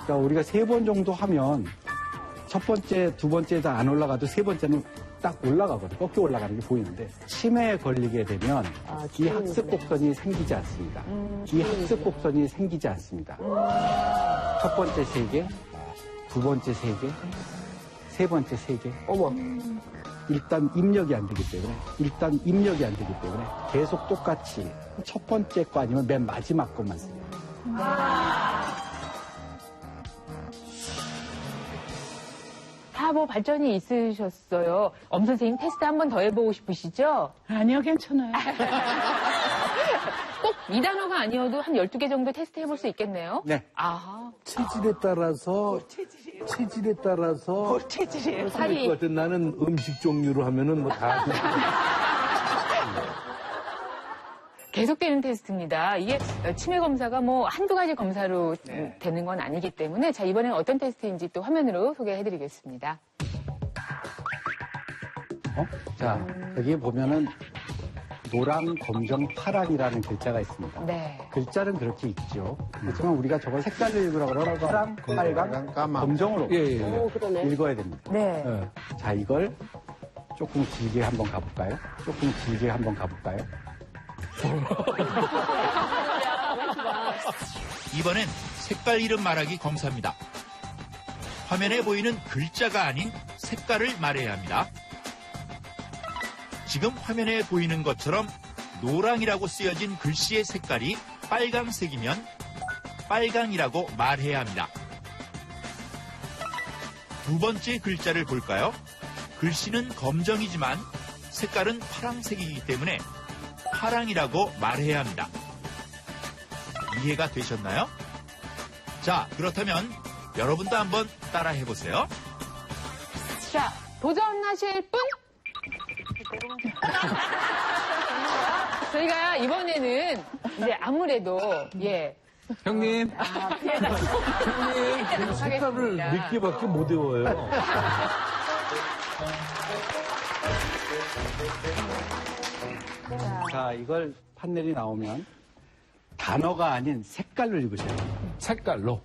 그러니까 우리가 3번 정도 하면 첫 번째, 두 번째도 안 올라가도 세 번째는 딱 올라가거든요. 꺾여 올라가는 게 보이는데 치매에 걸리게 되면 이 학습 곡선이 생기지 않습니다. 이 학습 곡선이 생기지 않습니다. 첫 번째 3개, 두 번째 3개, 세 번째 3개. 일단 입력이 안 되기 때문에 계속 똑같이 첫 번째 거 아니면 맨 마지막 것만 씁니다. 다 뭐 발전이 있으셨어요. 엄 선생님 테스트 한 번 더 해보고 싶으시죠? 아니요, 괜찮아요. 꼭 이 단어가 아니어도 한 12개 정도 테스트 해볼 수 있겠네요? 네. 아. 체질에 따라서 체질이에요. 살이. 것 같은 나는 음식 종류로 하면은 뭐 다 계속되는 테스트입니다. 이게 치매 검사가 뭐 한두 가지 검사로 되는 건 아니기 때문에 자, 이번엔 어떤 테스트인지 또 화면으로 소개해드리겠습니다. 자, 여기 보면은 노랑, 검정, 파랑이라는 글자가 있습니다. 네. 글자는 그렇게 읽죠. 그렇지만 우리가 저걸 색깔로 읽으라고 그러면 파랑, 빨강, 검정으로 읽어야 됩니다. 네. 자, 이걸 조금 길게 한번 가볼까요? 이번엔 색깔 이름 말하기 검사입니다. 화면에 보이는 글자가 아닌 색깔을 말해야 합니다. 지금 화면에 보이는 것처럼 노랑이라고 쓰여진 글씨의 색깔이 빨강색이면 빨강이라고 말해야 합니다. 두 번째 글자를 볼까요? 글씨는 검정이지만 색깔은 파랑색이기 때문에 파랑이라고 말해야 합니다. 이해가 되셨나요? 자, 그렇다면 여러분도 한번 따라 해보세요. 자, 도전하실 분? 저희가 이번에는 이제 아무래도 형님. 형님, 색깔을 몇 개밖에 못 외워요. 자, 이걸 판넬이 나오면 단어가 아닌 색깔로 읽으셔야 돼요. 색깔로?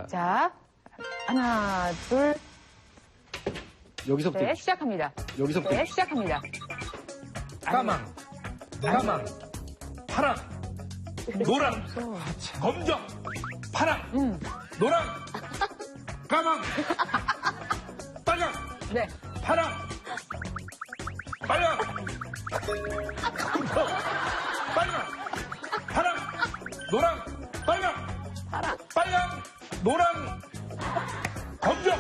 자, 하나, 둘, 여기서부터 시작합니다. 시작합니다. 까망, 파랑, 노랑, 검정, 파랑, 노랑, 까망, 빨강, 네. 파랑, 빨강, 검정, 빨강, 파랑, 노랑, 빨강, 빨강, 노랑, 검정,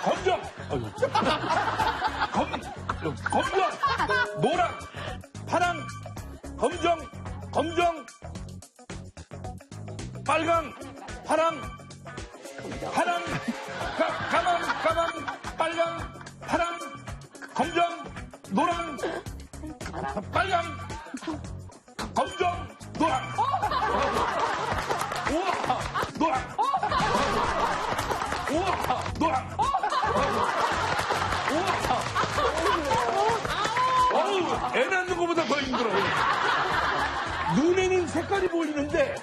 검정, 노랑, 파랑, 검정, 빨강, 파랑, 까망, 빨강, 파랑, 검정, 노랑, 빨강, 검정, 노랑. 우와, 노랑. 우와, 노랑. 어우, 애 낳는 것보다 더 힘들어요. 눈에는 색깔이 보이는데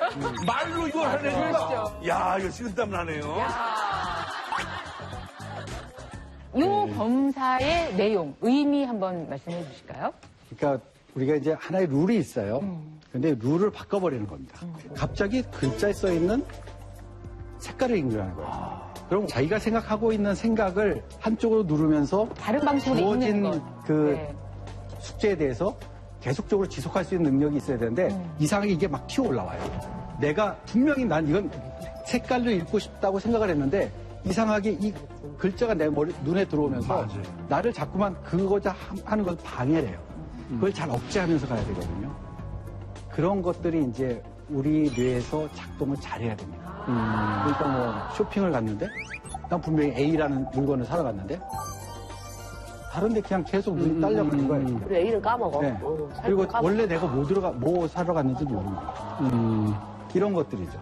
말로 이걸 하려니까 야, 이거 식은땀 나네요. 이 검사의 내용, 의미 한번 말씀해 주실까요? 그러니까 우리가 이제 하나의 룰이 있어요. 근데 룰을 바꿔버리는 겁니다. 갑자기 글자에 써 있는 색깔을 읽으라는 거예요. 그럼 자기가 생각하고 있는 생각을 한쪽으로 누르면서 다른 방식으로 읽는 주어진 것. 그 숙제에 대해서 계속적으로 지속할 수 있는 능력이 있어야 되는데 이상하게 이게 막 튀어 올라와요. 내가 분명히 난 이건 색깔로 읽고 싶다고 생각을 했는데 이상하게 이 글자가 내 눈에 들어오면서 나를 자꾸만 그거자 하는 것을 방해를 해요. 그걸 잘 억제하면서 가야 되거든요. 그런 것들이 이제 우리 뇌에서 작동을 잘해야 됩니다. 그러니까 뭐 쇼핑을 갔는데 난 분명히 A라는 물건을 사러 갔는데 다른데 그냥 계속 눈이 딸려가는 거예요. 우리 A는 까먹어. 네. 그리고 원래 내가 뭐 사러 갔는지 모르는 거예요. 이런 것들이죠.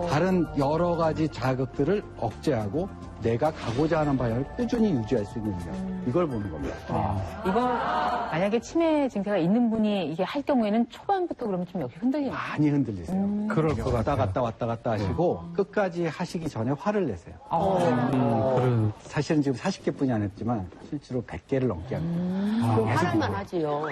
다른 여러 가지 자극들을 억제하고 내가 가고자 하는 방향을 꾸준히 유지할 수 있는 능력. 이걸 보는 겁니다. 이거 만약에 치매 증세가 있는 분이 이게 할 경우에는 초반부터 그러면 좀 역시 흔들리나요? 많이 흔들리세요. 그럴 것 왔다 같아요. 갔다 왔다 갔다 하시고 끝까지 하시기 전에 화를 내세요. 사실은 지금 40개뿐이 안 했지만 실제로 100개를 넘게 합니다. 그럼 화날만 하지요.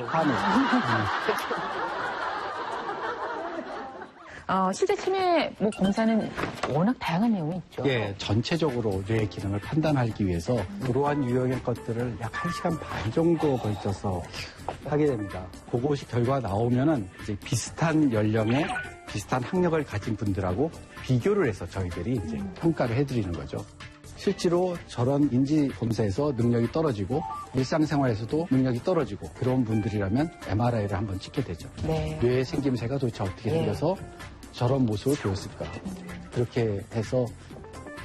실제 치매 검사는 워낙 다양한 내용이 있죠. 예, 전체적으로 뇌의 기능을 판단하기 위해서 그러한 유형의 것들을 약 1시간 반 정도 걸쳐서 하게 됩니다. 그것이 결과 나오면은 이제 비슷한 연령에 비슷한 학력을 가진 분들하고 비교를 해서 저희들이 이제 평가를 해드리는 거죠. 실제로 저런 인지 검사에서 능력이 떨어지고 일상생활에서도 능력이 떨어지고 그런 분들이라면 MRI를 한번 찍게 되죠. 네. 뇌의 생김새가 도대체 어떻게 생겨서 저런 모습을 보였을까. 그렇게 해서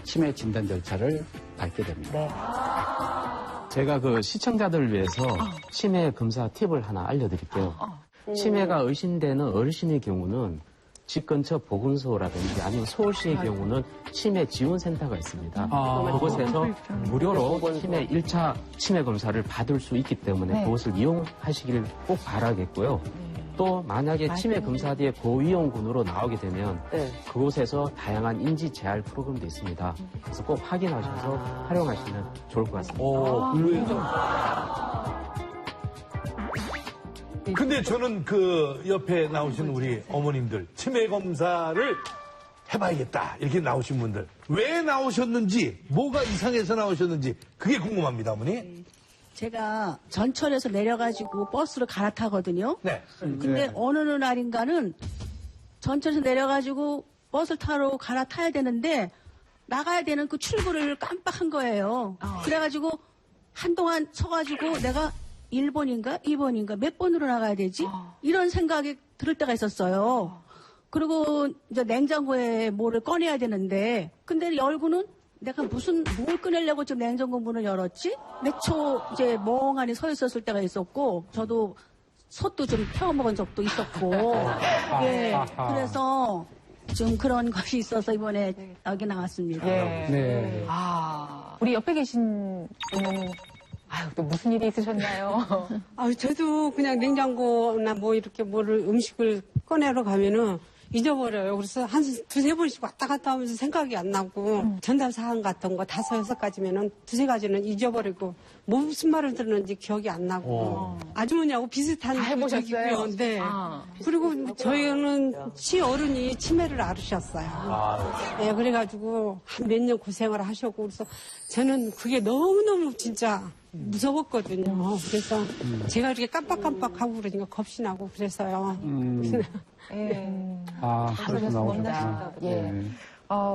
치매 진단 절차를 밟게 됩니다. 제가 그 시청자들을 위해서 치매 검사 팁을 하나 알려드릴게요. 치매가 의심되는 어르신의 경우는 집 근처 보건소라든지 아니면 서울시의 경우는 치매 지원센터가 있습니다. 그곳에서 무료로 치매 1차 치매 검사를 받을 수 있기 때문에 그것을 이용하시기를 꼭 바라겠고요. 또 만약에 치매 검사 뒤에 고위험군으로 나오게 되면 그곳에서 다양한 인지 재활 프로그램도 있습니다. 그래서 꼭 확인하셔서 활용하시면 좋을 것 같습니다. 근데 저는 그 옆에 나오신 우리 어머님들 치매 검사를 해봐야겠다 이렇게 나오신 분들 왜 나오셨는지 뭐가 이상해서 나오셨는지 그게 궁금합니다. 어머니. 제가 전철에서 내려가지고 버스로 갈아타거든요. 네. 근데 어느 날인가는 전철에서 내려가지고 버스를 타러 갈아타야 되는데 나가야 되는 그 출구를 깜빡한 거예요. 그래가지고 한동안 서가지고 내가 1번인가 2번인가 몇 번으로 나가야 되지? 이런 생각이 들 때가 있었어요. 그리고 이제 냉장고에 뭐를 꺼내야 되는데 근데 열고는 내가 뭘 꺼내려고 지금 냉장고 문을 열었지? 몇 초 이제 멍하니 서 있었을 때가 있었고 저도 솥도 좀 태워 먹은 적도 있었고 예, 그래서 좀 그런 것이 있어서 이번에 여기 나왔습니다. 네. 우리 옆에 계신 분은 또 무슨 일이 있으셨나요? 저도 그냥 냉장고나 뭐 이렇게 음식을 꺼내러 가면은 잊어버려요. 그래서 한 두세 번씩 왔다 갔다 하면서 생각이 안 나고 전달 사항 같은 거 5-6가지면은 두세 가지는 잊어버리고 무슨 말을 들었는지 기억이 안 나고 아주머니하고 비슷한 해보셨어요? 네. 그리고 저희는 시어른이 치매를 앓으셨어요. 네, 그래가지고 몇 년 고생을 하셨고 그래서 저는 그게 너무너무 진짜 무서웠거든요. 그래서 제가 이렇게 깜빡깜빡하고 그러니까 겁이 나고 그래서요. 그러셨습니다.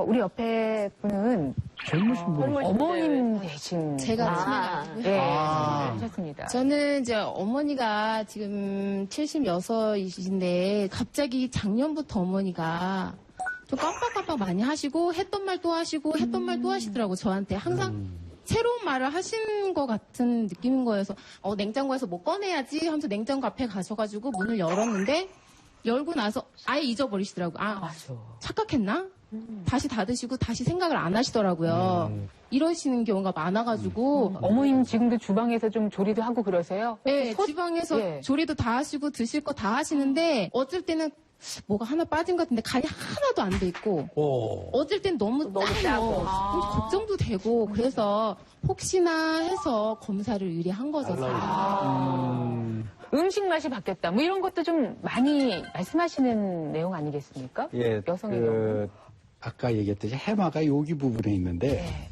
우리 옆에 분은 젊으신 분 어머님 되신 제가 하셨습니다. 저는 이제 어머니가 지금 76이신데 갑자기 작년부터 어머니가 좀 깜빡깜빡 많이 하시고 했던 말 또 하시고 했던 말 또 하시더라고 저한테 항상 새로운 말을 하신 것 같은 느낌인 거여서 냉장고에서 뭐 꺼내야지 하면서 냉장고 앞에 가셔가지고 문을 열었는데 열고 나서 아예 잊어버리시더라고요. 맞아. 착각했나? 다시 닫으시고 다시 생각을 안 하시더라고요. 이러시는 경우가 많아가지고. 어머님 지금도 주방에서 좀 조리도 하고 그러세요? 네, 주방에서 조리도 다 하시고 드실 거 다 하시는데 어쩔 때는 뭐가 하나 빠진 것 같은데 간이 하나도 안 돼 있고 어쩔 땐 너무 짜요. 걱정도 되고 그래서 혹시나 해서 검사를 의뢰한 거죠. 음식 맛이 바뀌었다. 뭐 이런 것도 좀 많이 말씀하시는 내용 아니겠습니까? 예, 여성의 경우. 아까 얘기했듯이 해마가 여기 부분에 있는데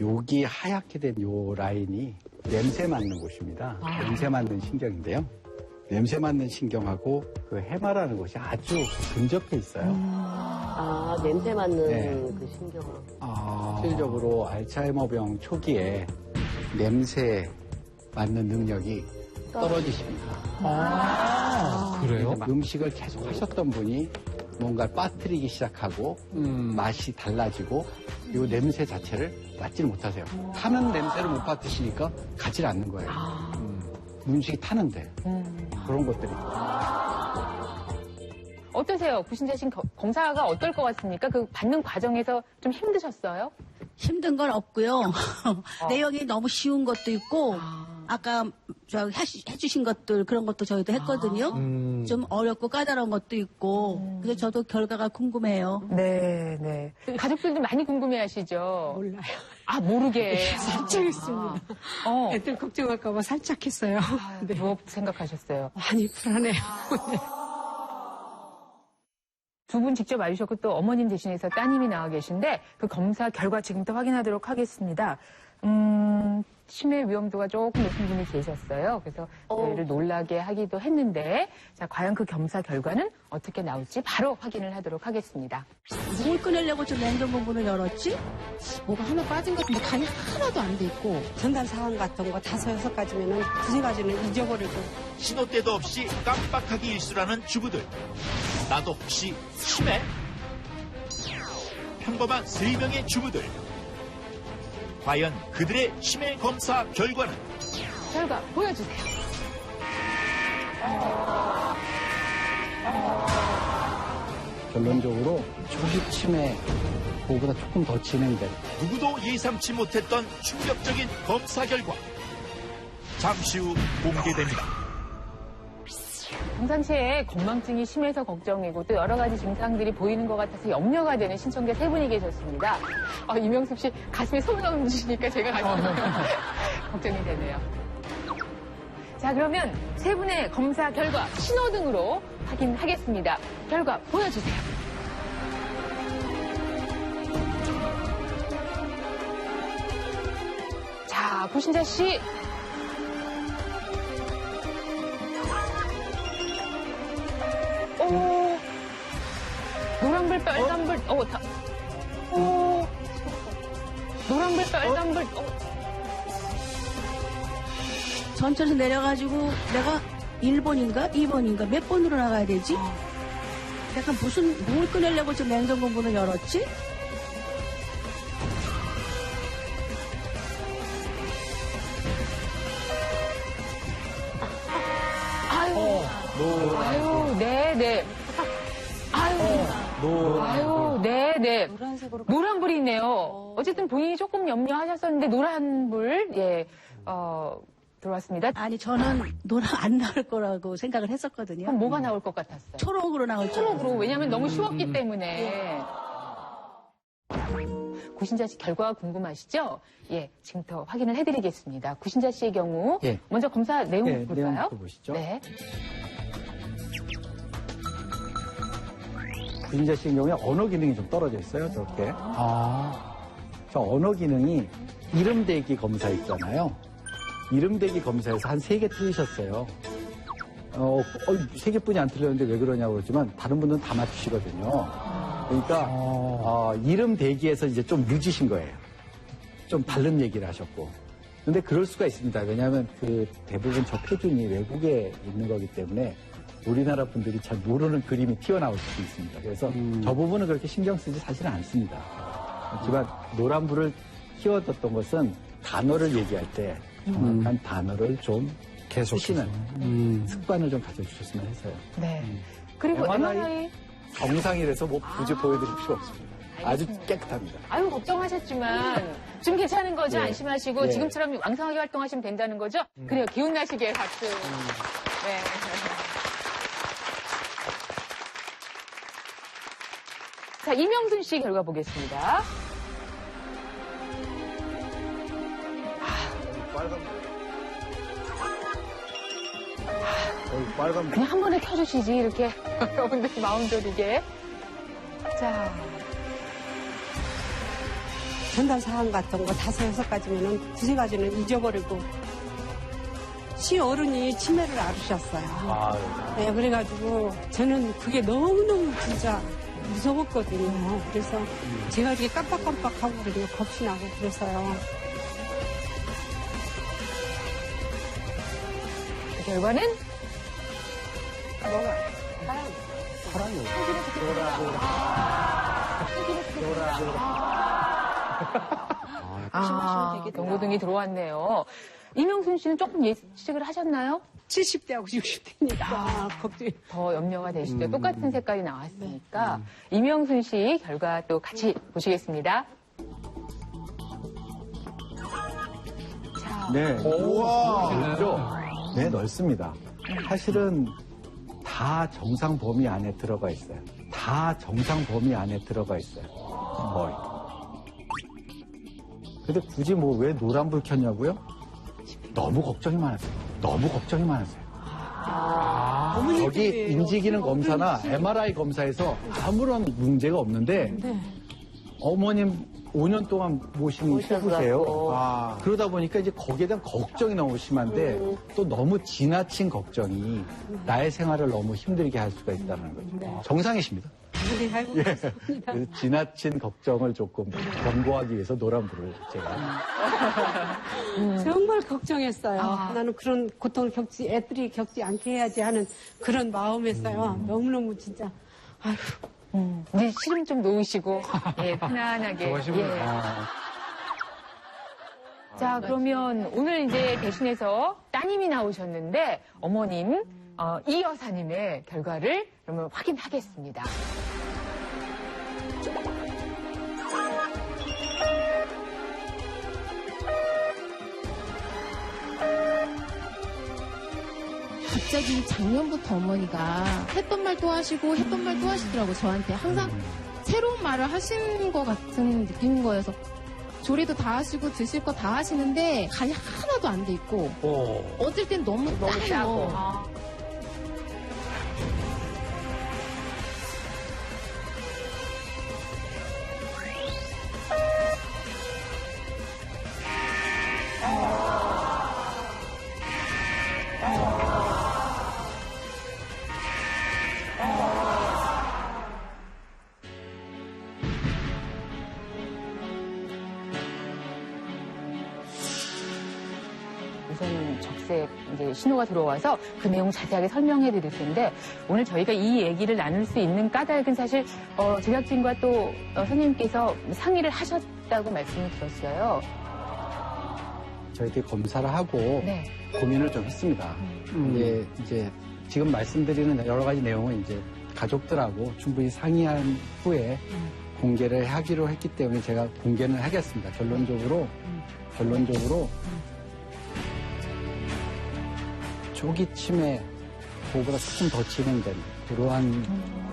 여기 하얗게 된 요 라인이 냄새 맡는 곳입니다. 냄새 맡는 신경인데요. 냄새 맡는 신경하고 그 해마라는 곳이 아주 근접해 있어요. 냄새 맡는 그 신경. 실질적으로 알츠하이머병 초기에 냄새 맡는 능력이 떨어지십니다. 그래요? 음식을 계속 하셨던 분이 뭔가 빠뜨리기 시작하고 맛이 달라지고 이 냄새 자체를 맡지를 못하세요. 타는 냄새를 못 맡으시니까 가지 않는 거예요. 음식이 타는데 그런 것들이. 어떠세요? 구신자 씨 검사가 어떨 것 같습니까? 그 받는 과정에서 좀 힘드셨어요? 힘든 건 없고요. 내용이 너무 쉬운 것도 있고 아까 해주신 것들 그런 것도 저희도 했거든요. 좀 어렵고 까다로운 것도 있고 그래서 저도 결과가 궁금해요. 네, 네. 가족들도 많이 궁금해하시죠? 몰라요. 아, 모르게. 살짝 했습니다. 애들 걱정할까봐 살짝 했어요. 네. 뭐 생각하셨어요? 많이 불안해요. 두 분 직접 와주셨고 또 어머님 대신해서 따님이 나와 계신데 그 검사 결과 지금부터 확인하도록 하겠습니다. 치매 위험도가 조금 높은 분이 계셨어요. 그래서 저희를 놀라게 하기도 했는데 자 과연 그 검사 결과는 어떻게 나올지 바로 확인을 하도록 하겠습니다. 뭘 꺼내려고 저 냉동고 문을 열었지? 뭐가 하나 빠진 것 같은데 간이 하나도 안 돼 있고 전달 사항 같은 거 5, 6가지면은 2-3가지는 잊어버리고 신호 때도 없이 깜빡하기 일수라는 주부들. 나도 혹시 치매? 평범한 3명의 주부들. 과연 그들의 치매 검사 결과는? 결과 보여주세요. 결론적으로 초기 치매 그거보다 조금 더 진행된 누구도 예상치 못했던 충격적인 검사 결과. 잠시 후 공개됩니다. 평상시에 건망증이 심해서 걱정이고 또 여러 가지 증상들이 보이는 것 같아서 염려가 되는 신청자 3분이 계셨습니다. 이명숙 씨 가슴에 손을 얹으시니까 제가 걱정이 되네요. 자, 그러면 3분의 검사 결과 신호등으로 확인하겠습니다. 결과 보여주세요. 자, 구신자 씨. 노란불, 빨간불, 노란불, 빨간불, 전철에서 내려가지고 내가 1번인가 2번인가 몇 번으로 나가야 되지? 약간 뭘 꺼내려고 저 냉동고 문을 열었지? 아유, 네네. 네네. 노란불이 있네요. 어쨌든 본인이 조금 염려하셨었는데 노란불, 들어왔습니다. 아니, 저는 노란 안 나올 거라고 생각을 했었거든요. 그럼 뭐가 나올 것 같았어요? 초록으로 나올 줄 초록으로. 왜냐하면 너무 쉬웠기 때문에. 구신자 씨 결과가 궁금하시죠? 예, 지금부터 확인을 해드리겠습니다. 구신자 씨의 경우 먼저 검사 내용 볼까요? 내용 보시죠. 네. 구신자 씨의 경우에 언어 기능이 좀 떨어져 있어요, 저렇게. 저 언어 기능이 이름 대기 검사 있잖아요. 이름 대기 검사에서 한 3개 틀리셨어요. 3개뿐이 안 틀렸는데 왜 그러냐고 그러지만 다른 분들은 다 맞추시거든요. 그러니까 이름 대기에서 이제 좀 늦으신 거예요. 좀 다른 얘기를 하셨고. 근데 그럴 수가 있습니다. 왜냐하면 그 대부분 저 표준이 외국에 있는 거기 때문에 우리나라 분들이 잘 모르는 그림이 튀어나올 수도 있습니다. 그래서 저 부분은 그렇게 신경 쓰지 사실은 않습니다. 하지만 노란불을 키워뒀던 것은 단어를 얘기할 때 정확한 단어를 좀 계속 쓰시는 습관을 좀 가져주셨으면 해서요. 네. 그리고 MRI 정상이라서 뭐 굳이 보여드릴 필요 없습니다. 아주 깨끗합니다. 아유, 걱정하셨지만 좀 괜찮은 거죠? 예. 안심하시고 예. 지금처럼 왕성하게 활동하시면 된다는 거죠? 그래요. 기운 나시게 박수. 네. 자, 이명순 씨 결과 보겠습니다. 빨간 그냥 한 번에 켜주시지, 이렇게. 여러분들 마음 졸이게. 자. 전달 사항 같은 거 5, 6가지면은 2-3가지는 잊어버리고 시어른이 치매를 앓으셨어요. 네, 그래가지고 저는 그게 너무너무 진짜 무서웠거든요. 그래서 제가 이렇게 깜빡깜빡하고 그러고 겁이 나고 그래서요. 그 결과는? 사랑이 경고등이 들어왔네요. 이명순 씨는 조금 예측을 하셨나요? 70대하고 60대니까 걱정이. 더 염려가 되시죠. 똑같은 색깔이 나왔으니까. 이명순 씨 결과 또 같이 보시겠습니다. 네. 우와. 넓죠? 네, 넓습니다. 사실은 다 정상 범위 안에 들어가 있어요. 다 정상 범위 안에 들어가 있어요. 거의. 근데 굳이 뭐 왜 노란불 켰냐고요? 너무 걱정이 많았어요. 너무 걱정이 많았어요. 여기 인지기능 검사나 MRI 검사에서 아무런 문제가 없는데 어머님 5년 동안 모신夫세요. 그러다 보니까 이제 거기에 대한 걱정이 너무 심한데 또 너무 지나친 걱정이 나의 생활을 너무 힘들게 할 수가 있다는 거죠. 정상이십니다. 네, 알고 예. 있습니다. 그래서 지나친 걱정을 조금 권고하기 위해서 노란불을 제가. 정말 걱정했어요. 나는 그런 고통을 애들이 겪지 않게 해야지 하는 그런 마음이었어요. 너무너무 진짜. 아휴. 이제 시름 좀 놓으시고, 예, 편안하게. 좋아하시군요. 예. 자, 그러면 오늘 이제 대신해서 따님이 나오셨는데, 어머님, 이 여사님의 결과를 그러면 확인하겠습니다. 갑자기 작년부터 어머니가 했던 말 또 하시고 했던 말 또 하시더라고 저한테 항상 새로운 말을 하시는 것 같은 느낌인 거여서 조리도 다 하시고 드실 거 다 하시는데 간이 하나도 안 돼 있고 어쩔 땐 너무 짜고 우선 적색 이제 신호가 들어와서 그 내용 자세하게 설명해 드릴 텐데 오늘 저희가 이 얘기를 나눌 수 있는 까닭은 사실 제작진과 또 선생님께서 상의를 하셨다고 말씀을 들었어요. 저희들이 검사를 하고 고민을 좀 했습니다. 이제 지금 말씀드리는 여러 가지 내용은 이제 가족들하고 충분히 상의한 후에 공개를 하기로 했기 때문에 제가 공개는 하겠습니다. 결론적으로 초기 치매 그거보다 조금 더 진행된 그러한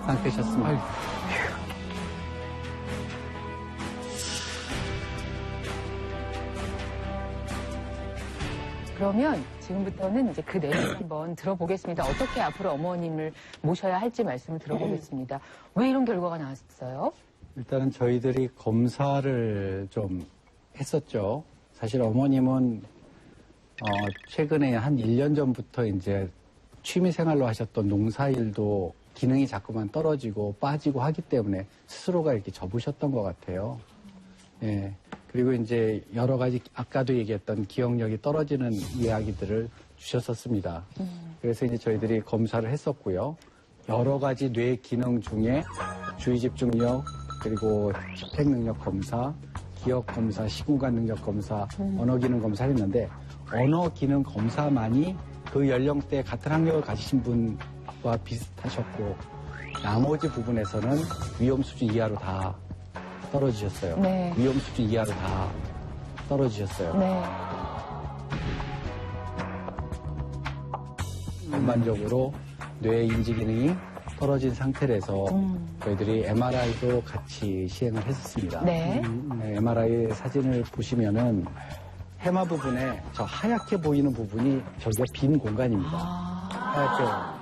상태셨습니다. 그러면 지금부터는 이제 그 내용 한번 들어보겠습니다. 어떻게 앞으로 어머님을 모셔야 할지 말씀을 들어보겠습니다. 왜 이런 결과가 나왔어요? 일단은 저희들이 검사를 좀 했었죠. 사실 어머님은 최근에 한 1년 전부터 이제 취미 생활로 하셨던 농사일도 기능이 자꾸만 떨어지고 빠지고 하기 때문에 스스로가 이렇게 접으셨던 것 같아요. 예. 그리고 이제 여러 가지 아까도 얘기했던 기억력이 떨어지는 이야기들을 주셨었습니다. 그래서 이제 저희들이 검사를 했었고요. 여러 가지 뇌 기능 중에 주의 집중력, 그리고 집행 능력 검사, 기억 검사, 시공간 능력 검사, 언어 기능 검사를 했는데 언어 기능 검사만이 그 연령대 같은 학력을 가지신 분과 비슷하셨고 나머지 부분에서는 위험 수준 이하로 다 떨어지셨어요. 네. 위험 수준 이하로 다 떨어지셨어요. 네. 전반적으로 뇌 인지 기능이 떨어진 상태라서 저희들이 MRI도 같이 시행을 했었습니다. 네. MRI 사진을 보시면은 해마 부분에 저 하얗게 보이는 부분이 저기가 빈 공간입니다.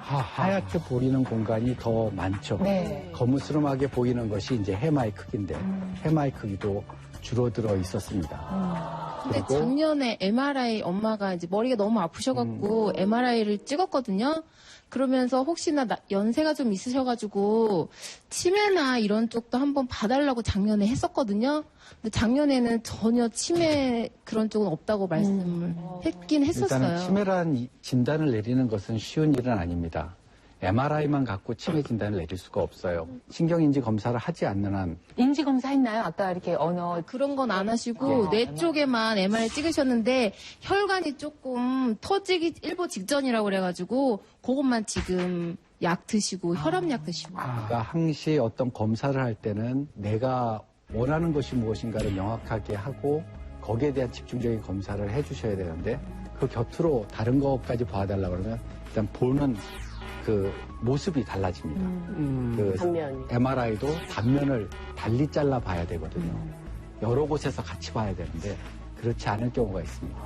하얗게 보이는 공간이 더 많죠. 네. 거무스름하게 보이는 것이 이제 해마의 크기인데 해마의 크기도 줄어들어 있었습니다. 근데 그리고 작년에 MRI 엄마가 이제 머리가 너무 아프셔갖고 MRI를 찍었거든요. 그러면서 혹시나 연세가 좀 있으셔가지고 치매나 이런 쪽도 한번 봐달라고 작년에 했었거든요. 근데 작년에는 전혀 치매 그런 쪽은 없다고 말씀을 했긴 했었어요. 일단은 치매란 진단을 내리는 것은 쉬운 일은 아닙니다. MRI만 갖고 치매 진단을 내릴 수가 없어요. 신경인지 검사를 하지 않는 한. 인지 검사 했나요? 아까 이렇게 언어 그런 건 안 하시고 뇌 쪽에만 MRI 찍으셨는데 혈관이 조금 터지기 일보 직전이라고 그래가지고 그것만 지금 약 드시고 혈압약 드시고. 그러니까 항시 어떤 검사를 할 때는 내가 원하는 것이 무엇인가를 명확하게 하고 거기에 대한 집중적인 검사를 해주셔야 되는데 그 곁으로 다른 것까지 봐달라고 그러면 일단 보는 그 모습이 달라집니다. 그 단면이. MRI도 단면을 달리 잘라 봐야 되거든요. 여러 곳에서 같이 봐야 되는데 그렇지 않을 경우가 있습니다.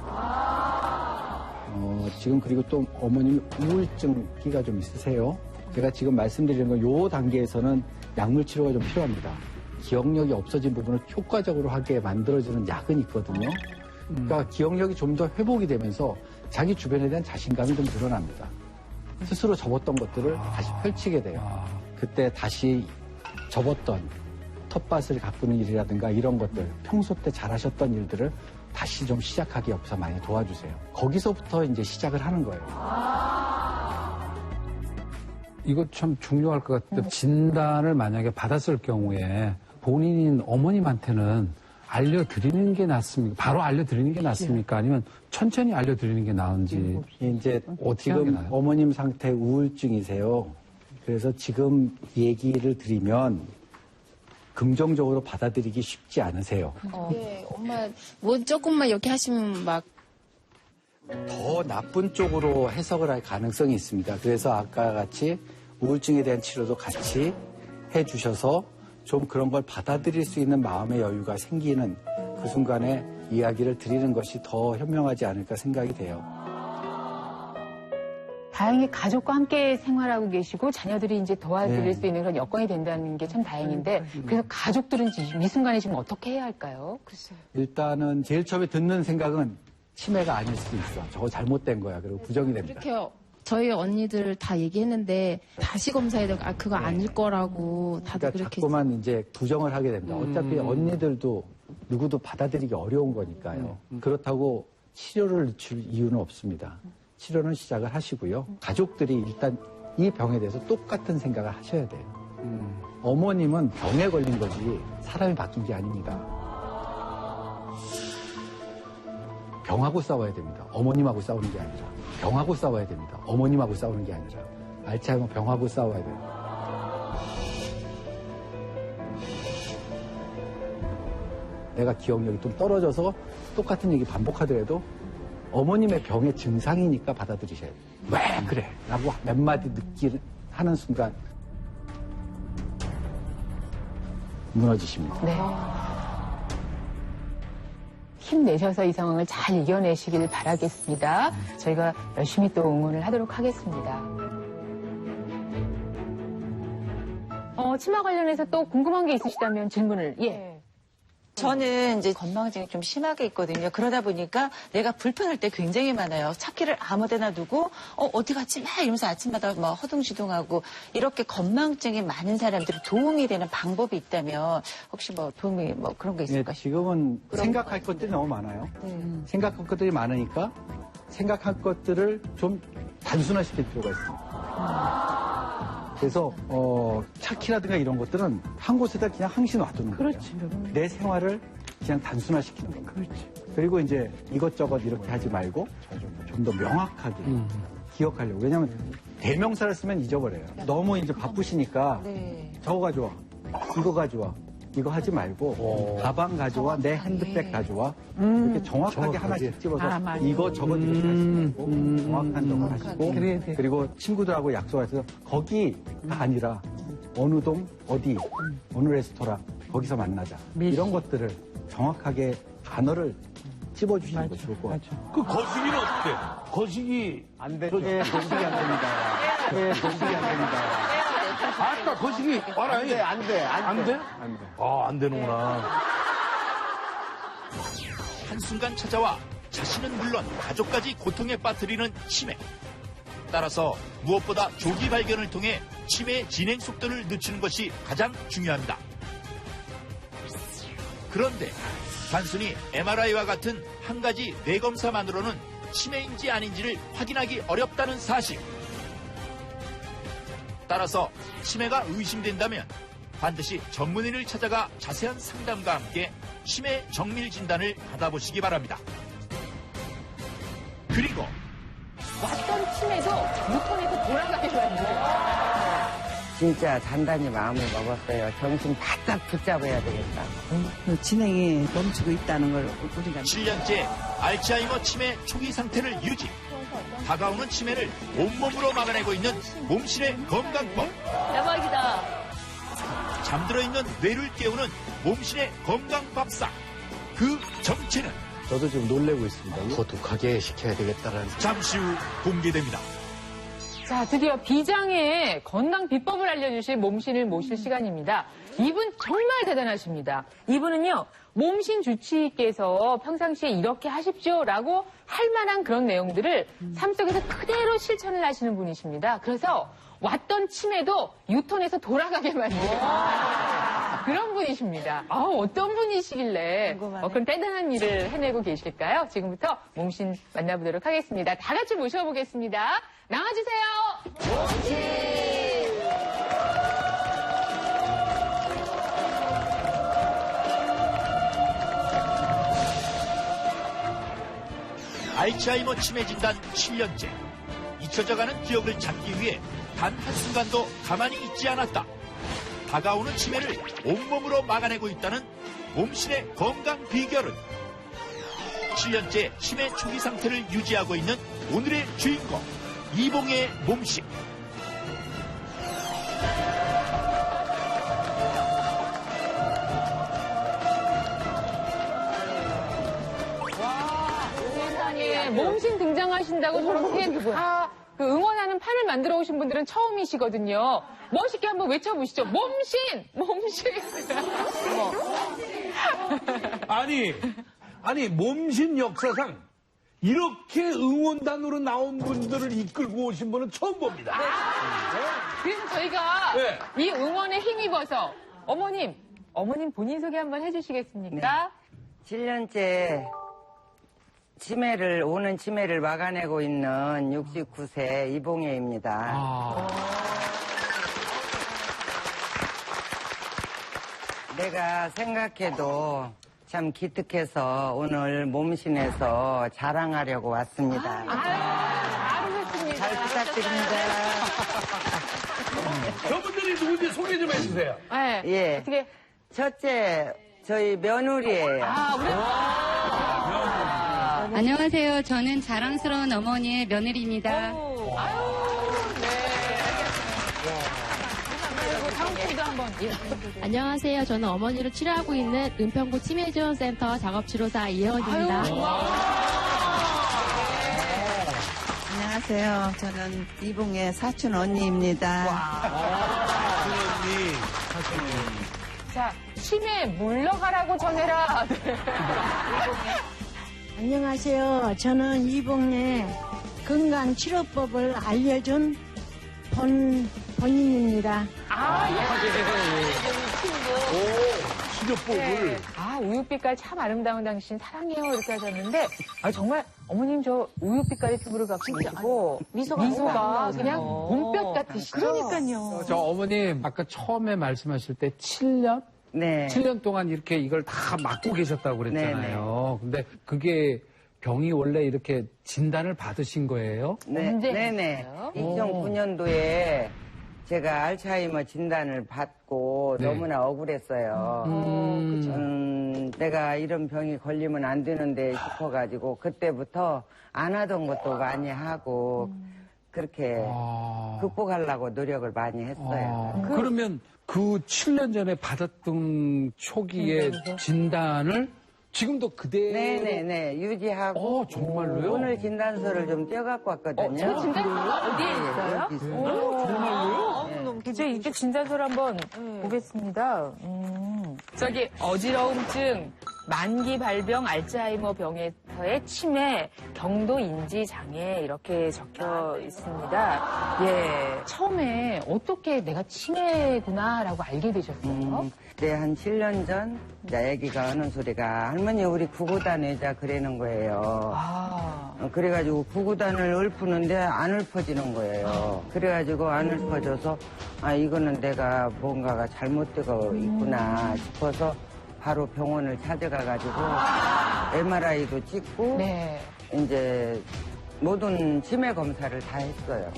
지금 그리고 또 어머님이 우울증기가 좀 있으세요. 제가 지금 말씀드리는 건 요 단계에서는 약물 치료가 좀 필요합니다. 기억력이 없어진 부분을 효과적으로 하게 만들어주는 약은 있거든요. 그러니까 기억력이 좀 더 회복이 되면서 자기 주변에 대한 자신감이 좀 늘어납니다. 스스로 접었던 것들을 다시 펼치게 돼요. 그때 다시 접었던 텃밭을 가꾸는 일이라든가 이런 것들, 평소 때 잘하셨던 일들을 다시 좀 시작하기 위해서 많이 도와주세요. 거기서부터 이제 시작을 하는 거예요. 이거 참 중요할 것 같아요. 진단을 만약에 받았을 경우에 본인인 어머님한테는 알려드리는 게 낫습니까? 바로 알려드리는 게 낫습니까? 아니면 천천히 알려드리는 게 나은지. 이제 어떻게 하는 게 지금 나아요? 어머님 상태 우울증이세요. 그래서 지금 얘기를 드리면 긍정적으로 받아들이기 쉽지 않으세요. 네, 엄마 뭐 조금만 이렇게 하시면 막 더 나쁜 쪽으로 해석을 할 가능성이 있습니다. 그래서 아까 같이 우울증에 대한 치료도 같이 해주셔서 좀 그런 걸 받아들일 수 있는 마음의 여유가 생기는 그 순간에 이야기를 드리는 것이 더 현명하지 않을까 생각이 돼요. 다행히 가족과 함께 생활하고 계시고 자녀들이 이제 도와드릴 네. 수 있는 그런 여건이 된다는 게 참 다행인데 그래서 가족들은 지금 이 순간에 지금 어떻게 해야 할까요? 글쎄요. 일단은 제일 처음에 듣는 생각은 치매가 아닐 수도 있어. 저거 잘못된 거야. 그리고 부정이 됩니다. 이렇게 저희 언니들 다 얘기했는데 다시 검사해야 되고 그거 아닐 거라고 다들 그러니까 그렇게 자꾸만 이제 부정을 하게 됩니다. 어차피 언니들도 누구도 받아들이기 어려운 거니까요. 그렇다고 치료를 늦출 이유는 없습니다. 치료는 시작을 하시고요. 가족들이 일단 이 병에 대해서 똑같은 생각을 하셔야 돼요. 어머님은 병에 걸린 거지 사람이 바뀐 게 아닙니다. 병하고 싸워야 됩니다. 어머님하고 싸우는 게 아니라. 병하고 싸워야 됩니다. 어머님하고 싸우는 게 아니라. 알츠하이머 병하고 싸워야 돼요. 내가 기억력이 좀 떨어져서 똑같은 얘기 반복하더라도 어머님의 병의 증상이니까 받아들이셔야 돼요. 왜 그래? 라고 몇 마디 하는 순간 무너지십니다. 네. 힘내셔서 이 상황을 잘 이겨내시길 바라겠습니다. 저희가 열심히 또 응원을 하도록 하겠습니다. 치마 관련해서 또 궁금한 게 있으시다면 질문을. 예. 저는 이제 건망증이 좀 심하게 있거든요. 그러다 보니까 내가 불편할 때 굉장히 많아요. 차키를 아무 데나 두고 어디 갔지 막 이러면서 아침마다 막 허둥지둥하고 이렇게 건망증이 많은 사람들이 도움이 되는 방법이 있다면 혹시 뭐 도움이 뭐 그런 게 있을까요? 지금은 생각할 것들이 너무 많아요. 생각할 것들이 많으니까 생각할 것들을 좀 단순화시킬 필요가 있습니다. 그래서 차키라든가 이런 것들은 한 곳에다 그냥 항시 놔두는 거예요. 내 생활을 그냥 단순화시키는 겁니다. 그리고 이제 이것저것 이렇게 하지 말고 좀 더 명확하게 기억하려고. 왜냐하면 대명사를 쓰면 잊어버려요. 너무 이제 바쁘시니까 저거 가져와, 이거 가져와, 이거 하지 말고 가방 가져와, 내 핸드백 가져와 이렇게 정확하게 하나씩 집어서 이거 저거 이렇게 하시고 정확한 정을 하시고 그리고 친구들하고 약속해서 거기가 아니라 어느 동 어디 어느 레스토랑 거기서 만나자 이런 것들을 정확하게 단어를 찝어주시는 거 좋을 것 같아요. 그 거시기는 어떻게? 거시기 안 되죠. 거시기 안 됩니다. 거시기 안 됩니다. 아까 거시기 와라. 안 돼, 안 돼, 안 돼? 안 돼. 아, 안 되는구나. 한순간 찾아와 자신은 물론 가족까지 고통에 빠뜨리는 치매. 따라서 무엇보다 조기 발견을 통해 치매 진행 속도를 늦추는 것이 가장 중요합니다. 그런데 단순히 MRI와 같은 한 가지 뇌검사만으로는 치매인지 아닌지를 확인하기 어렵다는 사실. 따라서 치매가 의심된다면 반드시 전문의를 찾아가 자세한 상담과 함께 치매 정밀 진단을 받아보시기 바랍니다. 그리고 왔던 치매도 유턴에서 돌아가게 만들어요. 진짜 단단히 마음을 먹었어요. 정신 바짝 붙잡아야 되겠다. 진행이 멈추고 있다는 걸 우리가 7년째 알츠하이머 치매 초기 상태를 유지, 다가오는 치매를 온몸으로 막아내고 있는 몸신의 건강법. 대박이다. 잠들어 있는 뇌를 깨우는 몸신의 건강밥상. 그 정체는 저도 지금 놀래고 있습니다. 거룩하게 시켜야 되겠다라는 잠시 후 공개됩니다. 자, 드디어 비장의 건강 비법을 알려주실 몸신을 모실 시간입니다. 이분 정말 대단하십니다. 이분은요, 몸신 주치의께서 평상시에 이렇게 하십시오라고 할 만한 그런 내용들을 삶 속에서 그대로 실천을 하시는 분이십니다. 그래서 왔던 치매도 유턴해서 돌아가게 만드는 그런 분이십니다. 어떤 분이시길래 그런 대단한 일을 해내고 계실까요? 지금부터 몸신 만나보도록 하겠습니다. 다 같이 모셔보겠습니다. 나와주세요. 몸신! 알츠하이머 치매 진단 7년째. 잊혀져가는 기억을 찾기 위해 단 한순간도 가만히 있지 않았다. 다가오는 치매를 온몸으로 막아내고 있다는 몸신의 건강 비결은 7년째 치매 초기 상태를 유지하고 있는 오늘의 주인공 이봉의 몸신. 세상에 몸신 등장하신다고 저렇게 다 그 응원하는 판을 만들어 오신 분들은 처음이시거든요. 멋있게 한번 외쳐보시죠. 몸신! 몸신! 아니, 몸신 역사상 이렇게 응원단으로 나온 분들을 이끌고 오신 분은 처음 봅니다. 그래서 저희가 이 응원에 힘입어서 어머님 본인 소개 한번 해주시겠습니까? 7년째 오는 치매를 막아내고 있는 69세 이봉혜입니다. 내가 생각해도 참 기특해서 오늘 몸신에서 자랑하려고 왔습니다. 잘 부탁드립니다. 저분들이 누군지 소개 좀 해주세요. 예. 어떻게? 첫째, 저희 며느리예요. 안녕하세요. 저는 자랑스러운 어머니의 며느리입니다. 안녕하세요. 저는 어머니를 치료하고 있는 은평구 치매지원센터 작업치료사 이혜원입니다. 안녕하세요. 저는 이봉의 사촌 언니입니다. 자, 치매 물러가라고 전해라. 안녕하세요. 저는 이봉의 건강치료법을 알려준 본인입니다. 치료법을. 우유빛깔 참 아름다운 당신 사랑해요 이렇게 하셨는데 정말 어머님 저 우유빛깔의 피부를 갖고 계시고 미소가 그냥 몸뼈 같으시죠. 그러니까요. 저 어머님 아까 처음에 말씀하실 때 7년? 네. 7년 동안 이렇게 이걸 다 맡고 계셨다고 그랬잖아요. 근데 그게 병이 원래 이렇게 진단을 받으신 거예요? 네네. 2009년도에 제가 알츠하이머 진단을 받고 너무나 억울했어요. 내가 이런 병이 걸리면 안 되는데 싶어가지고 그때부터 안 하던 것도 많이 하고 그렇게 극복하려고 노력을 많이 했어요. 그러면 그 7년 전에 받았던 초기의 진단을 지금도 그대로 네네네 유지하고 정말로요? 오늘 진단서를 좀 떼어갖고 왔거든요. 저 진단서가 어디에 있어요? 여기 있어요. 정말로요? 이제 이게 진단서를 한번 보겠습니다. 저기 어지러움증, 만기 발병 알츠하이머 병에서의 치매, 경도 인지 장애 이렇게 적혀 있습니다. 예, 처음에 어떻게 내가 치매구나라고 알게 되셨어요? 네, 한 7년 전, 이제 애기가 하는 소리가, 할머니, 우리 구고 다니자, 그러는 거예요. 그래가지고 구구단을 읊는데 안 읊어지는 거예요. 그래가지고 안 읊어져서 아 이거는 내가 뭔가가 잘못되고 있구나 싶어서 바로 병원을 찾아가가지고 MRI도 찍고 이제 모든 치매 검사를 다 했어요.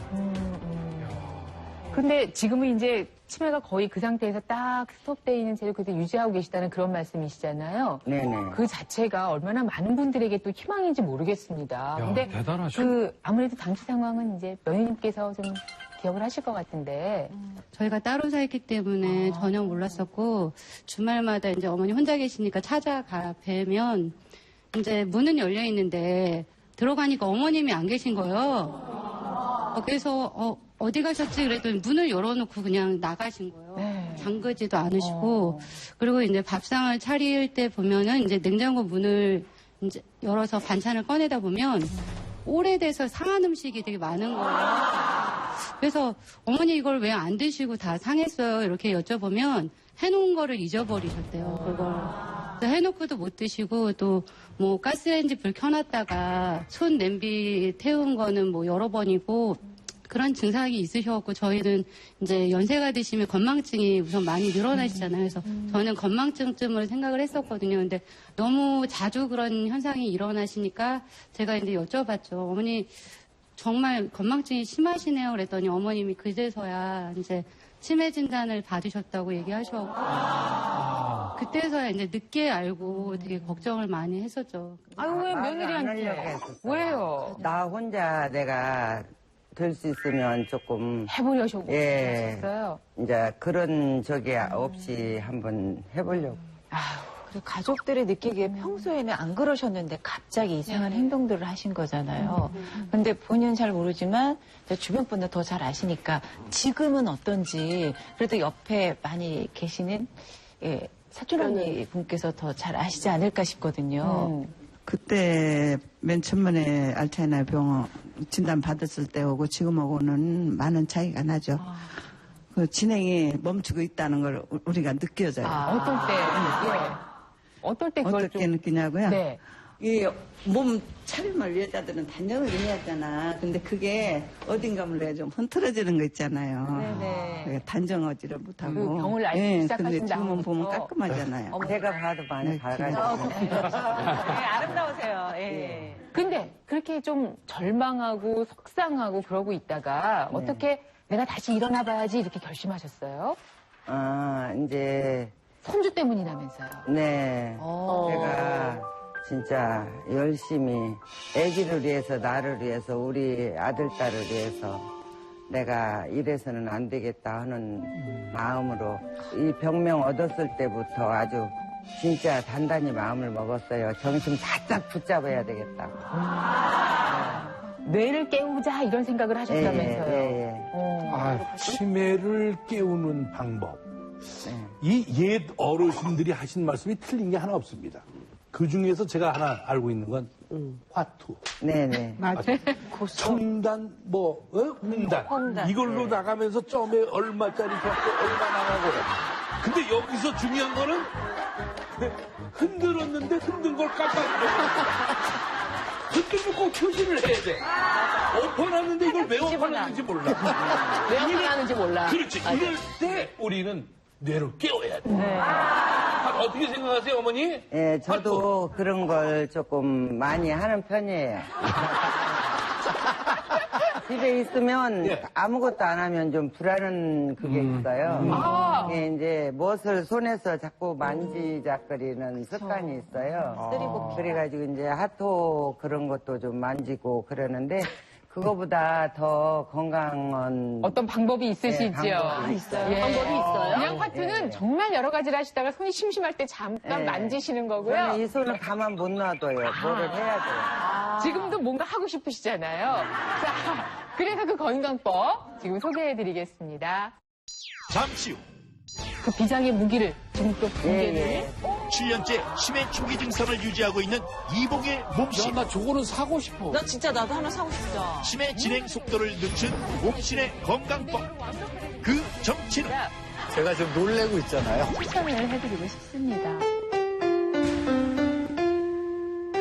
근데 지금은 이제 치매가 거의 그 상태에서 딱 스톱되어 있는 채로 그래서 유지하고 계시다는 그런 말씀이시잖아요. 네네. 그 자체가 얼마나 많은 분들에게 또 희망인지 모르겠습니다. 야, 근데 대단하셔. 아무래도 당시 상황은 이제 며느님께서 좀 기억을 하실 것 같은데. 저희가 따로 살기 때문에 전혀 몰랐었고 주말마다 이제 어머니 혼자 계시니까 찾아가 뵈면 이제 문은 열려 있는데 들어가니까 어머님이 안 계신 거예요. 그래서 어디 가셨지? 그랬더니 문을 열어놓고 그냥 나가신 거예요. 잠그지도 않으시고. 그리고 이제 밥상을 차릴 때 보면은 이제 냉장고 문을 이제 열어서 반찬을 꺼내다 보면 오래돼서 상한 음식이 되게 많은 거예요. 그래서 어머니 이걸 왜 안 드시고 다 상했어요? 이렇게 여쭤보면 해놓은 거를 잊어버리셨대요. 그걸. 그래서 해놓고도 못 드시고 또 뭐 가스레인지 불 켜놨다가 손 냄비 태운 거는 뭐 여러 번이고 그런 증상이 있으셔갖고 저희는 이제 연세가 드시면 건망증이 우선 많이 늘어나시잖아요. 그래서 저는 건망증쯤을 생각을 했었거든요. 근데 너무 자주 그런 현상이 일어나시니까 제가 이제 여쭤봤죠. 어머니 정말 건망증이 심하시네요. 그랬더니 어머님이 그제서야 이제 치매 진단을 받으셨다고 얘기하셔갖고 그때서야 이제 늦게 알고 되게 걱정을 많이 했었죠. 아유 왜 며느리한테? 왜요? 나 혼자 내가 될 수 있으면 조금 해보려고 예, 하셨어요? 이제 그런 적이 없이 한번 해보려고. 그리고 가족들이 느끼기에 평소에는 안 그러셨는데 갑자기 이상한 행동들을 하신 거잖아요. 근데 본인은 잘 모르지만 이제 주변 분들 더 잘 아시니까 지금은 어떤지 그래도 옆에 많이 계시는 사촌 언니 분께서 더 잘 아시지 않을까 싶거든요. 그때 맨 처음에 알츠하이머 병원 진단 받았을 때하고 지금하고는 많은 차이가 나죠. 그 진행이 멈추고 있다는 걸 우리가 느껴져요. 어떨 때? 어떨 때 그걸 어떻게 느끼냐고요? 네. 이 몸 차림을 여자들은 단정을 해야 하잖아. 근데 그게 어딘가 몰래 좀 흐트러지는 거 있잖아요. 네네. 단정하지를 못하고. 그 병을 앓기 시작하신 근데 지금은 다음부터. 보면 깔끔하잖아요. 제가 봐도 많이 밝아요. 아름다우세요. 예. 근데 그렇게 좀 절망하고 속상하고 그러고 있다가 어떻게 내가 다시 일어나 봐야지 이렇게 결심하셨어요? 이제 손주 때문이라면서요. 네. 제가 진짜 열심히 아기를 위해서 나를 위해서 우리 아들 딸을 위해서 내가 이래서는 안 되겠다 하는 마음으로 이 병명 얻었을 때부터 아주 진짜 단단히 마음을 먹었어요. 정신 바짝 붙잡아야 되겠다. 뇌를 깨우자 이런 생각을 하셨다면서요. 치매를 깨우는 방법. 이 옛 어르신들이 하신 말씀이 틀린 게 하나 없습니다. 그 중에서 제가 하나 알고 있는 건 화투. 네네. 청단, 홍단. 이걸로 나가면서 점에 얼마짜리 받고 얼마 나가고. 근데 여기서 중요한 거는 흔들었는데 흔든 걸 깜빡이고. 흔들면 꼭 표시를 해야 돼. 엎어놨는데 이걸 왜 엎어놨는지 몰라. 왜 엎어놨는지 몰라. 그렇지. 이럴 때 우리는 뇌를 깨워야 돼. 어떻게 생각하세요, 어머니? 예, 저도 그런 걸 조금 많이 하는 편이에요. 집에 있으면 아무것도 안 하면 좀 불안한 그게 있어요. 예, 이제 무엇을 손에서 자꾸 만지작거리는 습관이 있어요. 그래가지고 이제 핫토 그런 것도 좀 만지고 그러는데 그거보다 더 건강한 어떤 방법이 있으시죠? 방법이 있어요. 방법이 있어요? 그냥 화투는 정말 여러 가지를 하시다가 손이 심심할 때 잠깐 만지시는 거고요. 저는 이 손을 가만 못 놔둬요. 뭐를 해야 돼요. 지금도 뭔가 하고 싶으시잖아요. 자, 그래서 그 건강법 지금 소개해드리겠습니다. 잠시 후 그 비장의 무기를 지금 또 공개를. 7년째 치매 초기 증상을 유지하고 있는 이봉의 몸신. 나 저거는 사고 싶어. 나 진짜 나도 하나 사고 싶다. 치매 진행 속도를 늦춘 몸신의 건강법. 그 정체는 제가 좀 놀래고 있잖아요. 추천을 해드리고 싶습니다.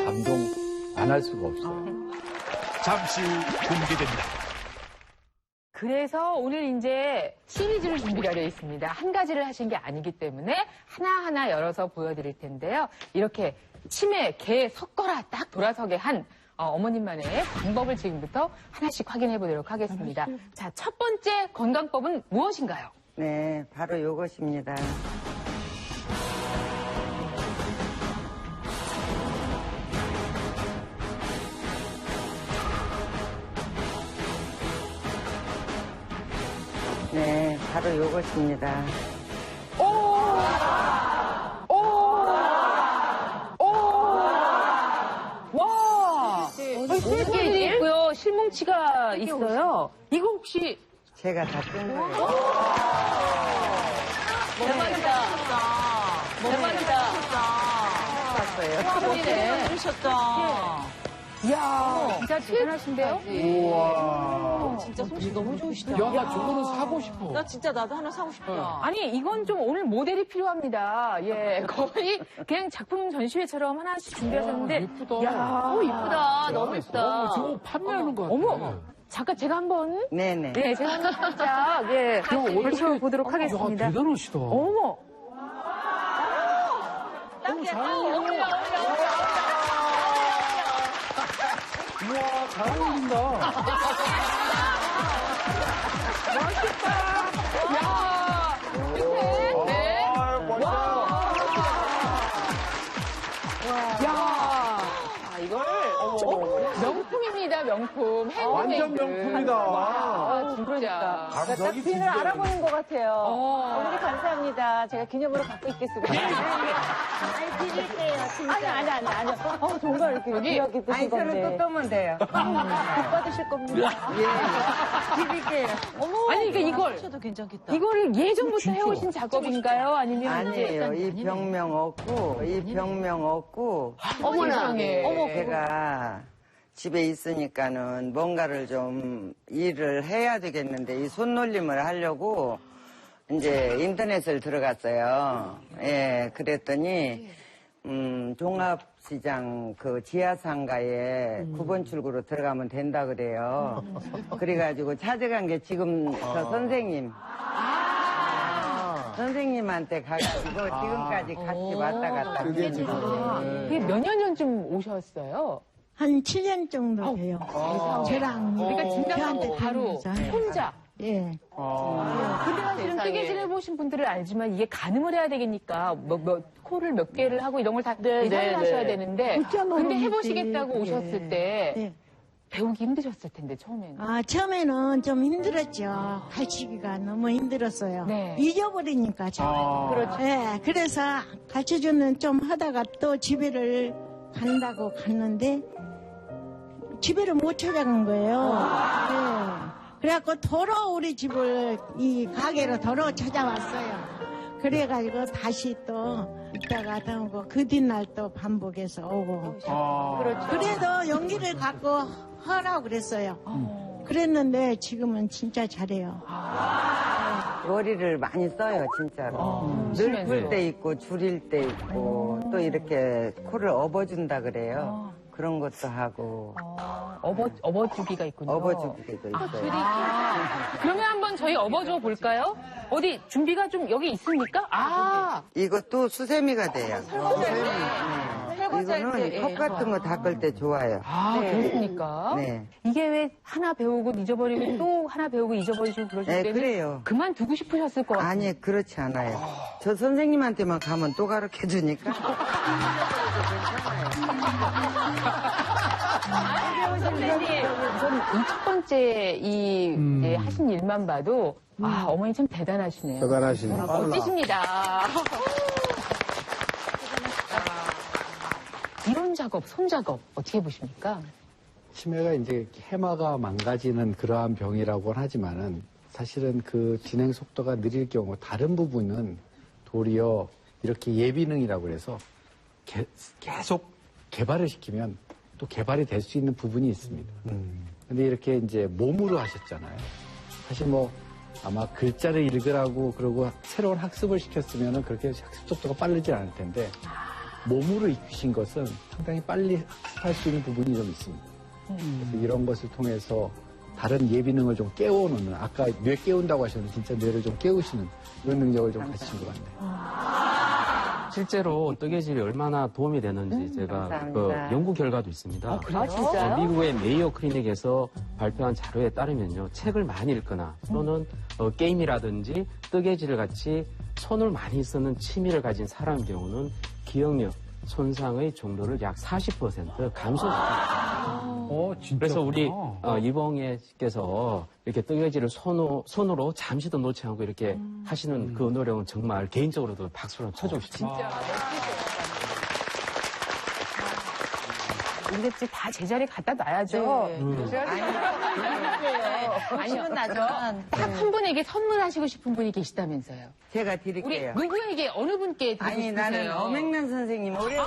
감동 안 할 수가 없어요. 잠시 후 공개됩니다. 그래서 오늘 이제 시리즈를 준비가 되어 있습니다. 한 가지를 하신 게 아니기 때문에 하나하나 열어서 보여드릴 텐데요. 이렇게 치매, 개 섞어라 딱 돌아서게 한 어머님만의 방법을 지금부터 하나씩 확인해 보도록 하겠습니다. 자, 첫 번째 건강법은 무엇인가요? 네, 바로 요것입니다. 네, 바로 요것입니다. 와! 실물이 있고요. 실뭉치가 있어요. 이거 혹시 제가 다 뜬 거예요. 대박이다. 대박이다. 봤어요. 그러셨다. 이야, 진짜 대단하신데요? 우와. 진짜 솜씨 너무 좋으시다. 야, 나 저거는 사고 싶어. 나 진짜 나도 하나 사고 싶다. 아니, 이건 좀 오늘 모델이 필요합니다. 예, 거의 그냥 작품 전시회처럼 하나씩 준비하셨는데. 예쁘다. 야, 이쁘다. 너무 예쁘다. 저거 판매하는 거 같아. 어머, 잠깐 제가 한번. 네네. 네, 제가 한번 살짝, 예, 보도록 하겠습니다. 야, 대단하시다. 어머. 우와, 잘 어울린다. 멋있다. 야, 밑에. 네. 야, 이걸 명품입니다, 명품. 완전 명품이다. 와, 진짜. 딱 빈을 알아보는 것 같아요. 어머니 감사합니다. 제가 기념으로 갖고 있겠습니다. 아니, 드릴게요, 진짜. 아니. 정말 이렇게 귀하게 드신 아니, 건데. 저는 또 뜨면 돼요. 복 받으실 겁니다. 예. 드릴게요. 어머, 아니, 그러니까 이걸. 하셔도 괜찮겠다. 이거를 예전부터 해오신 작업인가요? 아니면 아니에요. 이 병명 없고, 어머나. 어머, 제가 집에 있으니까는 뭔가를 좀 일을 해야 되겠는데 이 손놀림을 하려고 이제 인터넷을 들어갔어요. 예, 그랬더니 종합시장 그 지하상가에 9번 출구로 들어가면 된다 그래요. 그래가지고 찾아간 게 지금 저 선생님. 선생님한테 가가지고 지금까지 같이 왔다 갔다. 그게 몇 년 전쯤 오셨어요? 한 7년 정도 돼요. 저랑 그러니까 진단하고 바로 다니면서. 혼자. 예. 근데 사실은 뜨개질 해보신 분들은 알지만 이게 가늠을 해야 되니까 코를 몇 개를 하고 이런 걸 다 예상을 하셔야 되는데 근데 해보시겠다고 오셨을 때 배우기 힘드셨을 텐데 처음에는. 처음에는 좀 힘들었죠. 가르치기가 너무 힘들었어요. 네. 잊어버리니까 잘. 그렇죠. 예, 그래서 가르쳐주는 좀 하다가 또 집에를 간다고 갔는데 집에를 못 찾아간 거예요. 예. 그래갖고 도로 우리 집을 이 가게로 도로 찾아왔어요. 그래가지고 다시 또 있다가 오고 그 뒷날 또 반복해서 오고. 그렇죠. 그래도 용기를 갖고 하라고 그랬어요. 그랬는데 지금은 진짜 잘해요. 머리를 많이 써요, 진짜로. 늙을 때 있고, 줄일 때 있고, 또 이렇게 코를 업어준다 그래요. 그런 것도 하고. 업어주기가 있군요. 업어주기도 있어요. 그러면 한번 저희 업어줘 볼까요? 어디 준비가 좀 여기 있습니까? 이것도 수세미가 돼요. 이거는 컵 같은 거 닦을 때 좋아요. 그렇습니까? 네. 이게 왜 하나 배우고 잊어버리고 또 하나 배우고 잊어버리시고 그러실 네, 때는 그래요. 그만두고 싶으셨을 것 같아요. 아니, 그렇지 않아요. 저 선생님한테만 가면 또 가르쳐 주니까. 선생님, 저는 이 첫 번째 이제 하신 일만 봐도 어머니 참 대단하시네요. 대단하시네. 멋지십니다. 이런 작업, 손 작업 어떻게 보십니까? 치매가 이제 해마가 망가지는 그러한 병이라고는 하지만은 사실은 그 진행 속도가 느릴 경우 다른 부분은 도리어 이렇게 예비능이라고 해서 계속 개발을 시키면 또 개발이 될 수 있는 부분이 있습니다. 근데 이렇게 이제 몸으로 하셨잖아요. 사실 뭐 아마 글자를 읽으라고 그러고 새로운 학습을 시켰으면은 그렇게 학습 속도가 빠르지 않을 텐데 몸으로 익히신 것은 상당히 빨리 학습할 수 있는 부분이 좀 있습니다. 그래서 이런 것을 통해서 다른 예비능을 좀 깨워놓는, 아까 뇌 깨운다고 하셨는데 진짜 뇌를 좀 깨우시는 그런 능력을 좀 가지신 것 같네요. 실제로 뜨개질이 얼마나 도움이 되는지 제가 그 연구 결과도 있습니다. 그래요? 진짜요? 미국의 메이오 클리닉에서 발표한 자료에 따르면요, 책을 많이 읽거나 또는 게임이라든지 뜨개질을 같이 손을 많이 쓰는 취미를 가진 사람의 경우는 기억력 손상의 정도를 약 40% 감소시킵니다. 진짜. 그래서 우리 이봉혜 씨께서 이렇게 뜨개질을 손으로 잠시도 놓지 않고 이렇게 하시는 그 노력은 정말 개인적으로도 박수를 쳐주고 싶습니다. 진짜 우리 집 다 제자리 갖다 놔야죠. 아니면 나죠. 딱 한 분에게 선물하시고 싶은 분이 계시다면서요. 제가 우리 드릴게요. 누구에게, 어느 분께 드리고 아니, 싶으세요? 나는 엄앵란 선생님 오래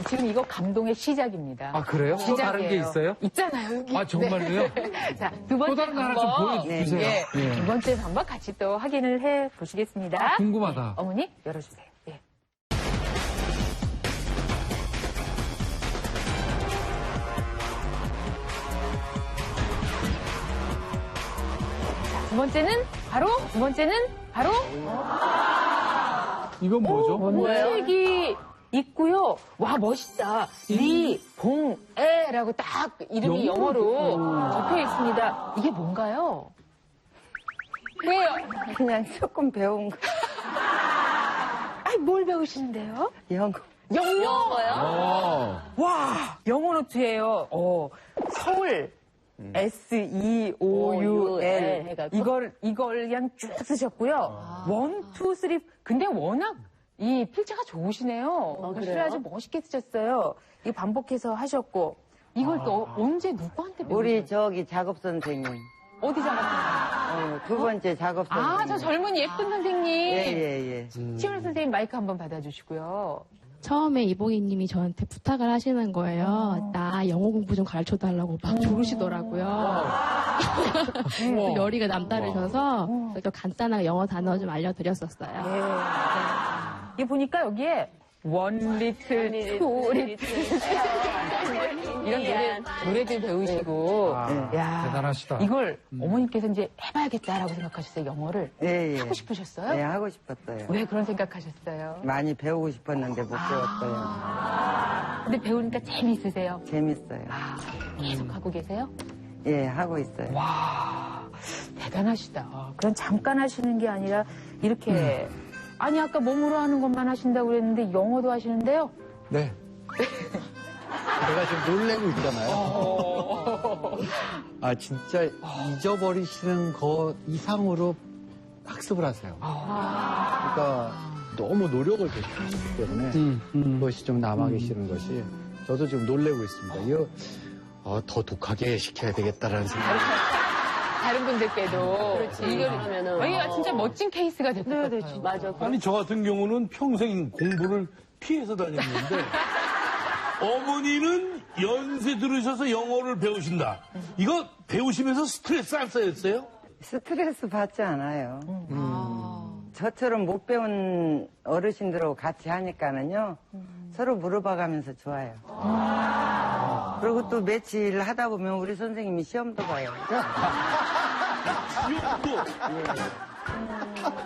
지금 이거 감동의 시작입니다. 아, 그래요? 또 다른 게 있어요? 있잖아요, 여기. 아, 정말요? 네. 자, 두 번째 또 다른 거 하나 좀 방법. 보여주세요. 예. 예. 두 번째 방법 같이 또 확인을 해 보시겠습니다. 아, 궁금하다. 어머니, 열어주세요. 예. 자, 두 번째는 바로 이건 뭐죠? 책이 있고요. 와, 멋있다. 리봉애라고 딱 이름이 영어로 적혀 있습니다. 이게 뭔가요? 왜요? 그냥 조금 배운 거. 아니, 뭘 배우시는데요? 영어. 영어요? 와, 영어 노트예요. 서울. SEOUL 이걸 그냥 쭉 쓰셨고요. 1, 2, 3 근데 워낙 이 필자가 좋으시네요. 글씨를 아주 멋있게 쓰셨어요. 이 반복해서 하셨고 이걸 또 언제 누구한테 배우셨어요? 우리 저기 작업 선생님. 어디 작업하세요? 두 번째 작업 선생님. 아, 저 젊은 예쁜 선생님. 예. 치훈 선생님 마이크 한번 받아주시고요. 처음에 이봉희님이 저한테 부탁을 하시는 거예요. 나 영어 공부 좀 가르쳐달라고 막 조르시더라고요. 열의가 남다르셔서 또 간단하게 영어 단어 좀 알려드렸었어요. 이 보니까 여기에 one little, two little 이런 노래들 배우시고 야, 대단하시다. 이걸 어머님께서 이제 해봐야겠다라고 생각하셨어요, 영어를? 예. 하고 싶으셨어요? 네, 하고 싶었어요. 왜 그런 생각하셨어요? 많이 배우고 싶었는데 못 배웠어요. 근데 배우니까 재미있으세요? 재밌어요. 계속 하고 계세요? 예, 하고 있어요. 와, 대단하시다. 그럼 잠깐 하시는 게 아니라 이렇게 아니 아까 몸으로 하는 것만 하신다고 그랬는데 영어도 하시는데요? 네. 내가 지금 놀래고 있잖아요. 아, 진짜 잊어버리시는 거 이상으로 학습을 하세요. 그러니까 너무 노력을 계시기 때문에 그것이 좀 남아 계시는 것이 저도 지금 놀래고 있습니다. 이거 더 독하게 시켜야 되겠다라는 생각이. 다른 분들께도. 그렇지. 이걸 하면은. 여기가 진짜 멋진 케이스가 될 것 같아요. 맞아. 아니, 저 같은 경우는 평생 공부를 피해서 다녔는데, 어머니는 연세 들으셔서 영어를 배우신다. 이거 배우시면서 스트레스 안 쌓였어요? 스트레스 받지 않아요. 저처럼 못 배운 어르신들하고 같이 하니까는요, 서로 물어봐가면서 좋아요. 그리고 또 며칠 하다 보면 우리 선생님이 시험도 봐요. 시험도?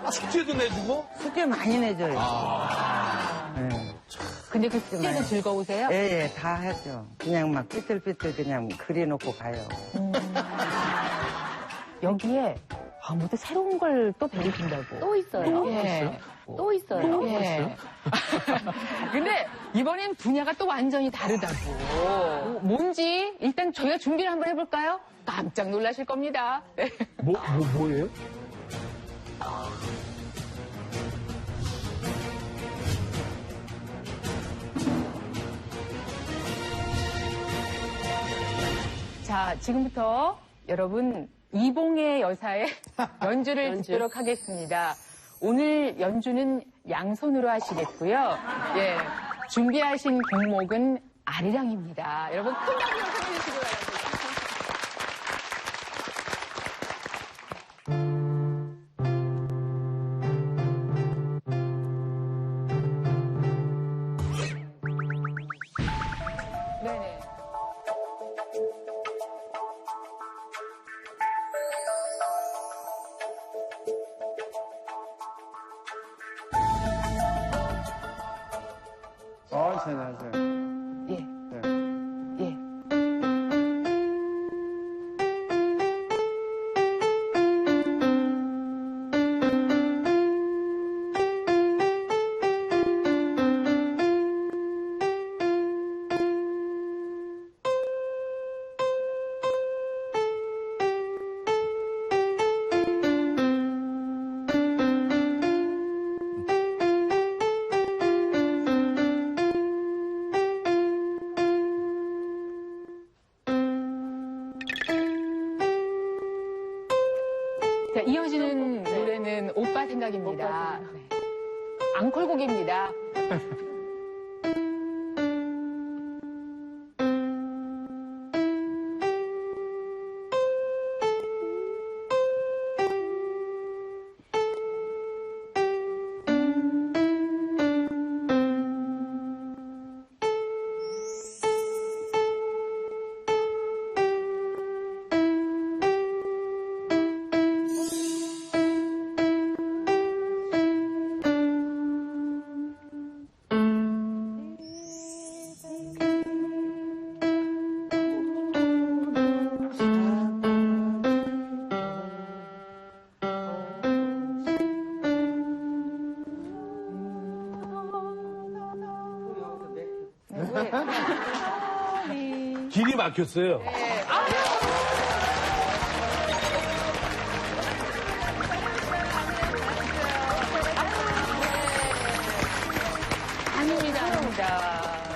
숙제도 내주고? 숙제 많이 내줘요. 네. 근데 그 숙제도 즐거우세요? 예, 다 하죠. 그냥 막 삐뚤삐뚤 그냥 그려놓고 가요. 여기에 뭐또 새로운 걸 또 배우신다고. 또 있어요. 예. 또 있어요. 예. 근데 이번엔 분야가 또 완전히 다르다고. 뭔지 일단 저희가 준비를 한번 해볼까요? 깜짝 놀라실 겁니다. 뭐예요? 자, 지금부터 여러분 이봉혜 여사의 연주를 듣도록 하겠습니다. 오늘 연주는 양손으로 하시겠고요. 예, 준비하신 곡목은 아리랑입니다. 여러분 큰 박수로 청해 주시기 바랍니다. 네네. 천천히 하세요. 예. 네. 예. 자, 이어지는 노래는 오빠 생각입니다. 네. 앙콜곡입니다. 길이 막혔어요. 아닙니다.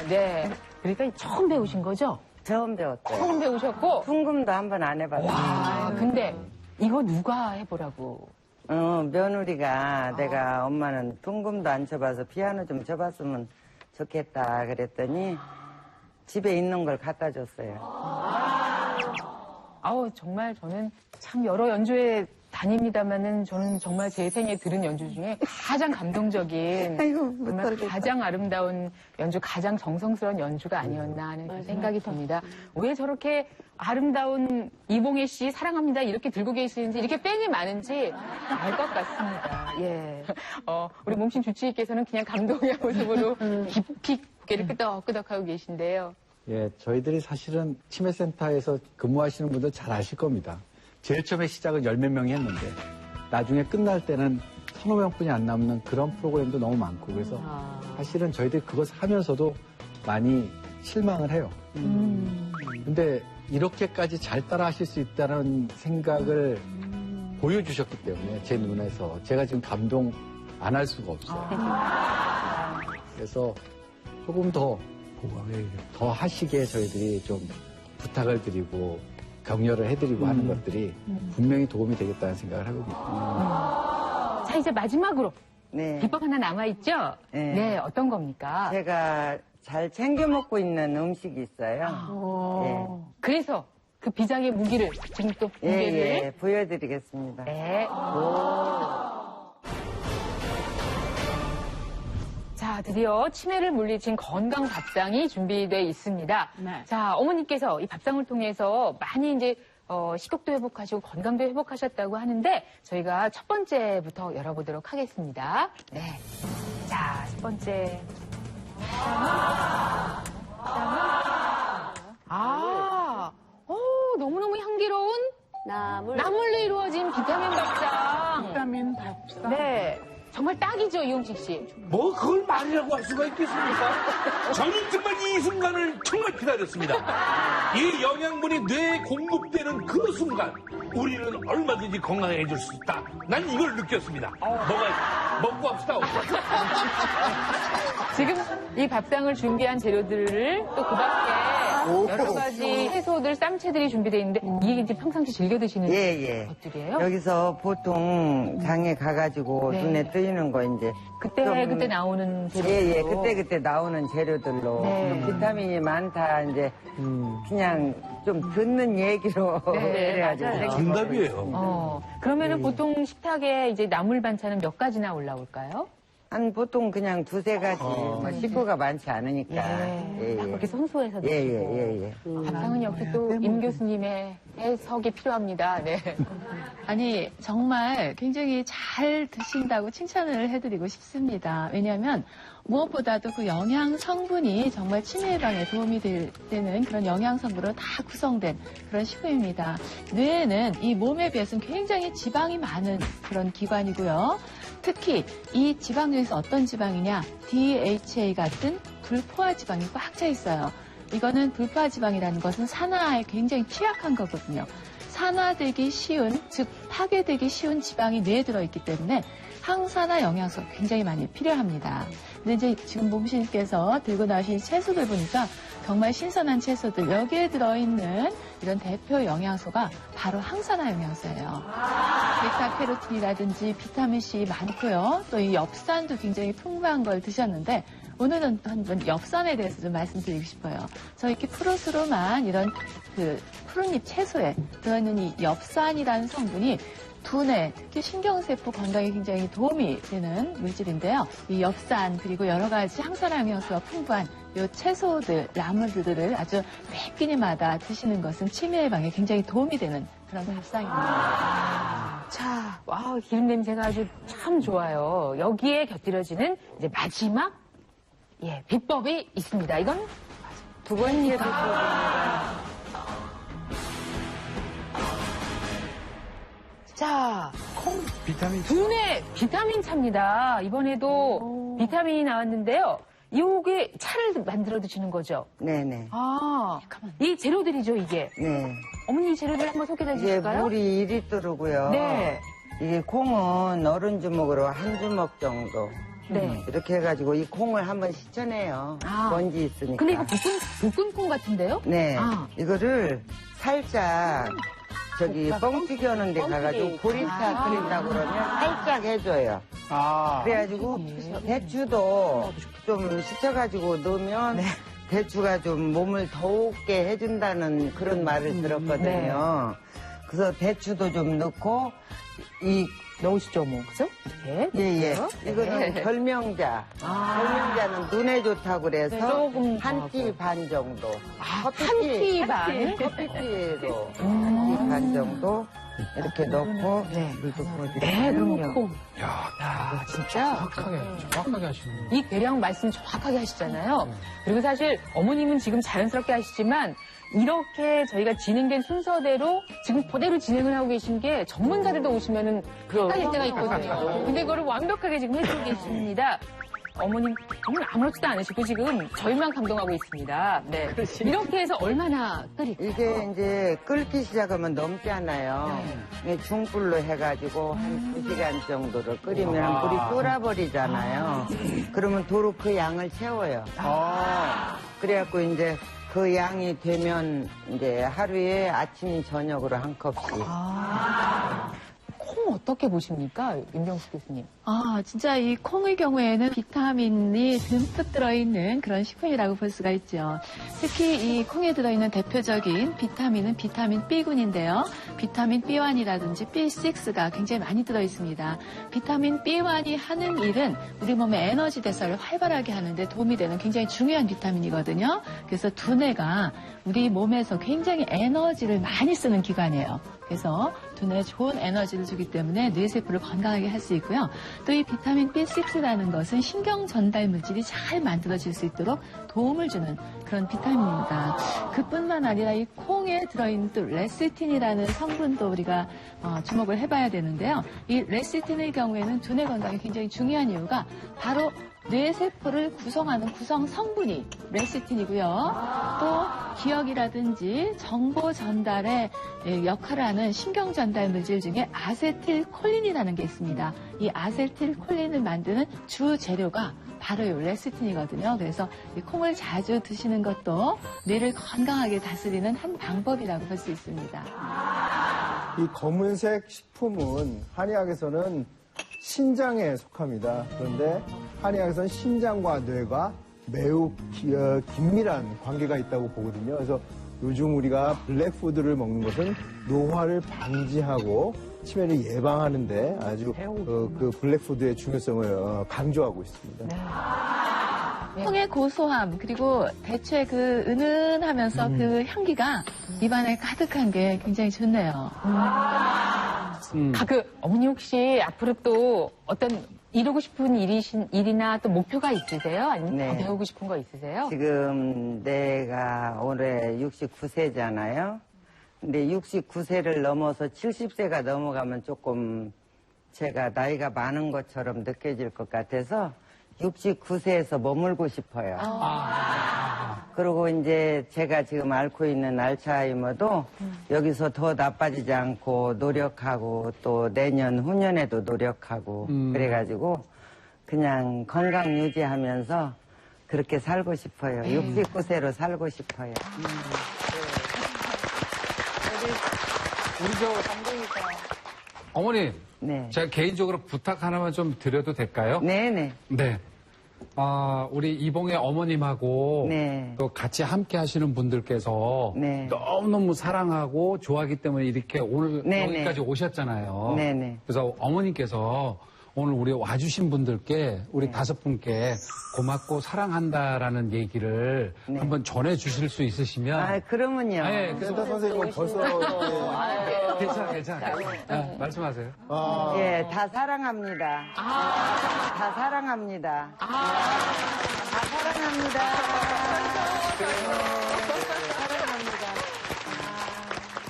네. 그러니까 처음 배우신 거죠? 처음 배웠어요. 처음 배우셨고. 풍금도 한번 안 해봤어요. 와, 근데 이거 누가 해보라고? 며느리가 내가 엄마는 풍금도 안 쳐봐서 피아노 좀 쳐봤으면 좋겠다 그랬더니 집에 있는 걸 갖다 줬어요. 아우, 정말 저는 참 여러 연주회 다닙니다만은 저는 정말 제 생에 들은 연주 중에 가장 감동적인, 정말 가장 아름다운 연주, 가장 정성스러운 연주가 아니었나 하는 그 생각이 듭니다. 왜 저렇게 아름다운 이봉혜 씨 사랑합니다 이렇게 들고 계시는지, 이렇게 팬이 많은지 알 것 같습니다. 예. 우리 몸신 주치의께서는 그냥 감동의 모습으로 깊이 고개를 끄덕끄덕하고 계신데요. 예, 저희들이 사실은 치매센터에서 근무하시는 분들 잘 아실 겁니다. 제일 처음에 시작은 10몇 명이 했는데 나중에 끝날 때는 1,500명뿐이 안 남는 그런 프로그램도 너무 많고, 그래서 사실은 저희들이 그것을 하면서도 많이 실망을 해요. 근데 이렇게까지 잘 따라 하실 수 있다는 생각을 보여주셨기 때문에 제 눈에서 제가 지금 감동 안 할 수가 없어요. 그래서 조금 더 하시게 저희들이 좀 부탁을 드리고 격려를 해드리고 하는 것들이 분명히 도움이 되겠다는 생각을 하고 있습니다. 자, 이제 마지막으로 네. 비법 하나 남아있죠? 네, 어떤 겁니까? 제가 잘 챙겨 먹고 있는 음식이 있어요. 그래서 그 비장의 무기를 지금 또 무게를 보여드리겠습니다. 네. 자, 드디어 치매를 물리친 건강 밥상이 준비되어 있습니다. 자, 어머님께서 이 밥상을 통해서 많이 이제 식욕도 회복하시고 건강도 회복하셨다고 하는데 저희가 첫 번째부터 열어보도록 하겠습니다. 네. 자, 첫 번째. 너무너무 향기로운 나물로 이루어진 비타민 밥상. 비타민 밥상. 네. 정말 딱이죠, 이용식 씨. 뭐 그걸 말이라고 할 수가 있겠습니까? 저는 정말 이 순간을 정말 기다렸습니다. 이 영양분이 뇌에 공급되는 그 순간 우리는 얼마든지 건강해질 수 있다. 난 이걸 느꼈습니다. 먹고 합시다. 지금 이 밥상을 준비한 재료들을 또 그 밖에 여러 가지 채소들, 쌈채들이 준비되어 있는데 이게 이제 평상시 즐겨 드시는 것들이에요? 여기서 보통 장에 가가지고 네. 눈에 뜨이는 거 이제 그때 나오는 재료. 그때 나오는 재료들로 네. 좀 비타민이 많다 이제 그냥 좀 듣는 얘기로 그래가지고 정답이에요. 그러면은 보통 식탁에 이제 나물 반찬은 몇 가지나 올라올까요? 한 보통 그냥 두세 가지 뭐 식구가 많지 않으니까 그렇게 손수해서 예. 밥상은 역시 또 임 교수님의 해석이 필요합니다. 네. 아니 정말 굉장히 잘 드신다고 칭찬을 해드리고 싶습니다. 왜냐하면 무엇보다도 그 영양 성분이 정말 치매 예방에 도움이 되는 그런 영양 성분으로 다 구성된 그런 식품입니다. 뇌는 이 몸에 비해서는 굉장히 지방이 많은 그런 기관이고요. 특히 이 지방 중에서 어떤 지방이냐? DHA 같은 불포화 지방이 꽉 차 있어요. 이거는 불포화 지방이라는 것은 산화에 굉장히 취약한 거거든요. 산화되기 쉬운, 즉 파괴되기 쉬운 지방이 뇌에 들어있기 때문에 항산화 영양소가 굉장히 많이 필요합니다. 근데 이제 지금 몸신께서 들고 나오신 채소들 보니까 정말 신선한 채소들, 여기에 들어있는 이런 대표 영양소가 바로 항산화 영양소예요. 베타캐로틴이라든지 비타민C 많고요. 또 이 엽산도 굉장히 풍부한 걸 드셨는데 오늘은 한번 엽산에 대해서 좀 말씀드리고 싶어요. 저 이렇게 푸릇으로만 이런 그 푸른잎 채소에 들어있는 이 엽산이라는 성분이 두뇌, 특히 신경세포 건강에 굉장히 도움이 되는 물질인데요. 이 엽산 그리고 여러 가지 항산화 영양소가 풍부한 이 채소들, 나물들을 아주 매 끼니마다 드시는 것은 치매 예방에 굉장히 도움이 되는 그런 밥상입니다. 자, 와, 기름 냄새가 아주 참 좋아요. 여기에 곁들여지는 이제 마지막 비법이 있습니다. 이건 두 번째 비법입니다. 자, 두뇌 비타민 차입니다. 이번에도 비타민이 나왔는데요. 이게 차를 만들어 드시는 거죠? 네네. 아, 이 재료들이죠, 이게. 네. 어머니 재료들 한번 소개해 이게 주실까요? 물이 2리터고요. 네. 이게 콩은 어른 주먹으로 한 주먹 정도. 네. 이렇게 해가지고 이 콩을 한번 씻어내요. 먼지 있으니까. 근데 이거 볶은 같은데요? 네. 아. 이거를 살짝 저기 뻥튀기 하는 데 가가지고 보리차 끓인다고 그러면 살짝 해줘요. 그래가지고 대추도 좀 씻어가지고 넣으면 대추가 좀 몸을 더욱게 해준다는 그런 말을 들었거든요. 그래서 대추도 좀 넣고 넣으시죠, 뭐, 그죠? 이렇게. 예. 이거는 결명자. 결명자는 눈에 좋다고 그래서 한 티 반 정도. 한 티 반? 커피티로 한 티 반 정도 이렇게 넣고 물도 부어주세요. 그럼요. 야, 진짜 정확하게 하시는 이 계량 말씀 정확하게 하시잖아요. 그리고 사실 어머님은 지금 자연스럽게 하시지만 이렇게 저희가 진행된 순서대로 지금 그대로 진행을 하고 계신 게 전문가들도 오시면은 헷갈릴 때가 있거든요. 근데 그거를 완벽하게 지금 해주고 계십니다. 어머님 아무렇지도 않으시고 지금 저희만 감동하고 있습니다. 네. 이렇게 해서 얼마나 이게 이제 끓기 시작하면 넘잖아요. 중불로 해가지고 한 2시간 정도를 끓이면 불이 쫄아버리잖아요. 그러면 도로 그 양을 채워요. 그래갖고 이제 그 양이 되면 이제 하루에 아침 저녁으로 한 컵씩. 콩 어떻게 보십니까, 임병숙 교수님? 진짜 이 콩의 경우에는 비타민이 듬뿍 들어있는 그런 식품이라고 볼 수가 있죠. 특히 이 콩에 들어있는 대표적인 비타민은 비타민 B군인데요. 비타민 B1이라든지 B6가 굉장히 많이 들어있습니다. 비타민 B1이 하는 일은 우리 몸의 에너지 대사를 활발하게 하는데 도움이 되는 굉장히 중요한 비타민이거든요. 그래서 두뇌가 우리 몸에서 굉장히 에너지를 많이 쓰는 기관이에요. 그래서 두뇌에 좋은 에너지를 주기 때문에 뇌세포를 건강하게 할 수 있고요. 또 이 비타민 B6라는 것은 신경 전달 물질이 잘 만들어질 수 있도록 도움을 주는 그런 비타민입니다. 그뿐만 아니라 이 콩에 들어있는 또 레시틴이라는 성분도 우리가 주목을 해봐야 되는데요. 이 레시틴의 경우에는 두뇌 건강에 굉장히 중요한 이유가 바로 뇌세포를 구성하는 구성 성분이 레시틴이고요. 또 기억이라든지 정보 전달에 역할을 하는 신경 전달 물질 중에 아세틸콜린이라는 게 있습니다. 이 아세틸콜린을 만드는 주 재료가 바로 이 레시틴이거든요. 그래서 이 콩을 자주 드시는 것도 뇌를 건강하게 다스리는 한 방법이라고 볼 수 있습니다. 이 검은색 식품은 한의학에서는 신장에 속합니다. 그런데 한의학에서는 신장과 뇌가 매우 긴밀한 관계가 있다고 보거든요. 그래서 요즘 우리가 블랙푸드를 먹는 것은 노화를 방지하고 치매를 예방하는데 아주 그 블랙푸드의 중요성을 강조하고 있습니다. 콩의 고소함 그리고 대추의 그 은은하면서 그 향기가 입안에 가득한 게 굉장히 좋네요. 어머니 혹시 앞으로 또 어떤 이루고 싶은 일이나 또 목표가 있으세요? 아니면 더 배우고 싶은 거 있으세요? 지금 내가 올해 69세잖아요. 근데 69세를 넘어서 70세가 넘어가면 조금 제가 나이가 많은 것처럼 느껴질 것 같아서 69세에서 머물고 싶어요. 그리고 이제 제가 지금 앓고 있는 알츠하이머도 여기서 더 나빠지지 않고 노력하고 또 내년 후년에도 노력하고 그래가지고 그냥 건강 유지하면서 그렇게 살고 싶어요. 69세로 살고 싶어요. 우리 어머니, 제가 개인적으로 부탁 하나만 좀 드려도 될까요? 네네. 네. 우리 이봉의 어머님하고 또 같이 함께 하시는 분들께서 너무너무 사랑하고 좋아하기 때문에 이렇게 오늘 여기까지 오셨잖아요. 네네. 그래서 어머님께서 오늘 우리 와주신 분들께 우리 5분께 고맙고 사랑한다라는 얘기를 한번 전해주실 수 있으시면. 그러면요. 네, 그래서 선생님은 벌써. 괜찮아. 말씀하세요. 예, 다 사랑합니다. 다 사랑합니다. 다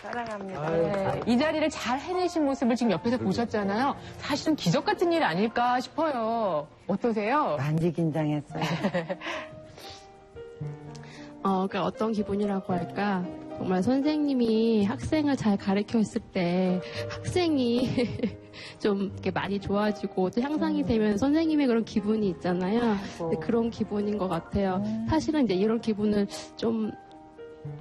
사랑합니다. 네, 이 자리를 잘 해내신 모습을 지금 옆에서 보셨잖아요. 사실은 기적 같은 일 아닐까 싶어요. 어떠세요? 많이 긴장했어요. 그러니까 어떤 기분이라고 할까? 정말 선생님이 학생을 잘 가르쳤을 때 학생이 좀 이렇게 많이 좋아지고 또 향상이 되면 선생님의 그런 기분이 있잖아요. 근데 그런 기분인 것 같아요. 사실은 이제 이런 기분을 좀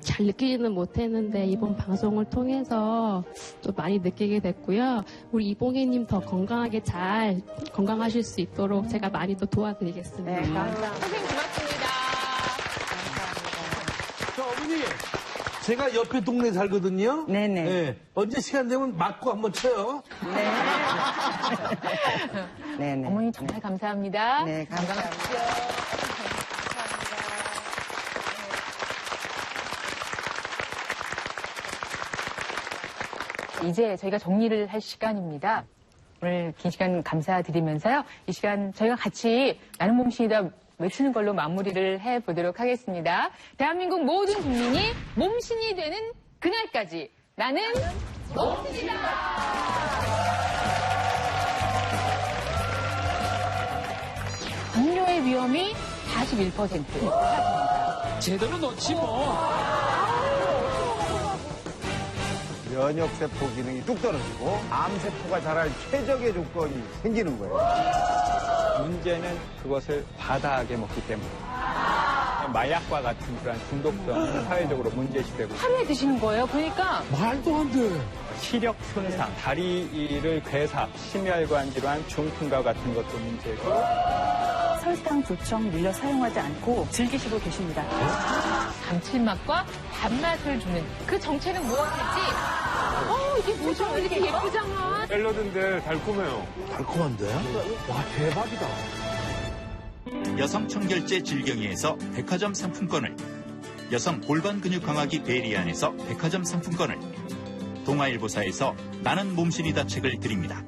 잘 느끼지는 못했는데 이번 방송을 통해서 또 많이 느끼게 됐고요. 우리 이봉혜님 더 건강하게 잘 건강하실 수 있도록 제가 많이 또 도와드리겠습니다. 네, 감사합니다. 선생님 고맙습니다. 저 어머니, 제가 옆에 동네에 살거든요. 네네. 네, 언제 시간 되면 맞고 한번 쳐요. 네네. 어머니 정말 감사합니다. 네, 감사합니다. 이제 저희가 정리를 할 시간입니다. 오늘 긴 시간 감사드리면서요. 이 시간 저희가 같이 나는 몸신이다 외치는 걸로 마무리를 해보도록 하겠습니다. 대한민국 모든 국민이 몸신이 되는 그날까지 나는 몸신이다! 당뇨의 위험이 41%. 제대로 넣지 뭐. 면역세포 기능이 뚝 떨어지고 암세포가 자랄 최적의 조건이 생기는 거예요. 문제는 그것을 과다하게 먹기 때문에 마약과 같은 그런 중독성은 사회적으로 문제시되고 하루에 드시는 거예요? 그러니까 말도 안 돼. 시력 손상, 다리를 괴사, 심혈관 질환, 중풍과 같은 것도 문제고 설탕 조청 밀려 사용하지 않고 즐기시고 계십니다. 감칠맛과 단맛을 주는 그 정체는 무엇일지 이게 뭐죠? 이렇게 예쁘잖아. 샐러드인데 달콤해요. 달콤한데? 와, 대박이다. 여성 청결제 질경이에서 백화점 상품권을, 여성 골반 근육 강화기 베리안에서 백화점 상품권을, 동아일보사에서 나는 몸신이다 책을 드립니다.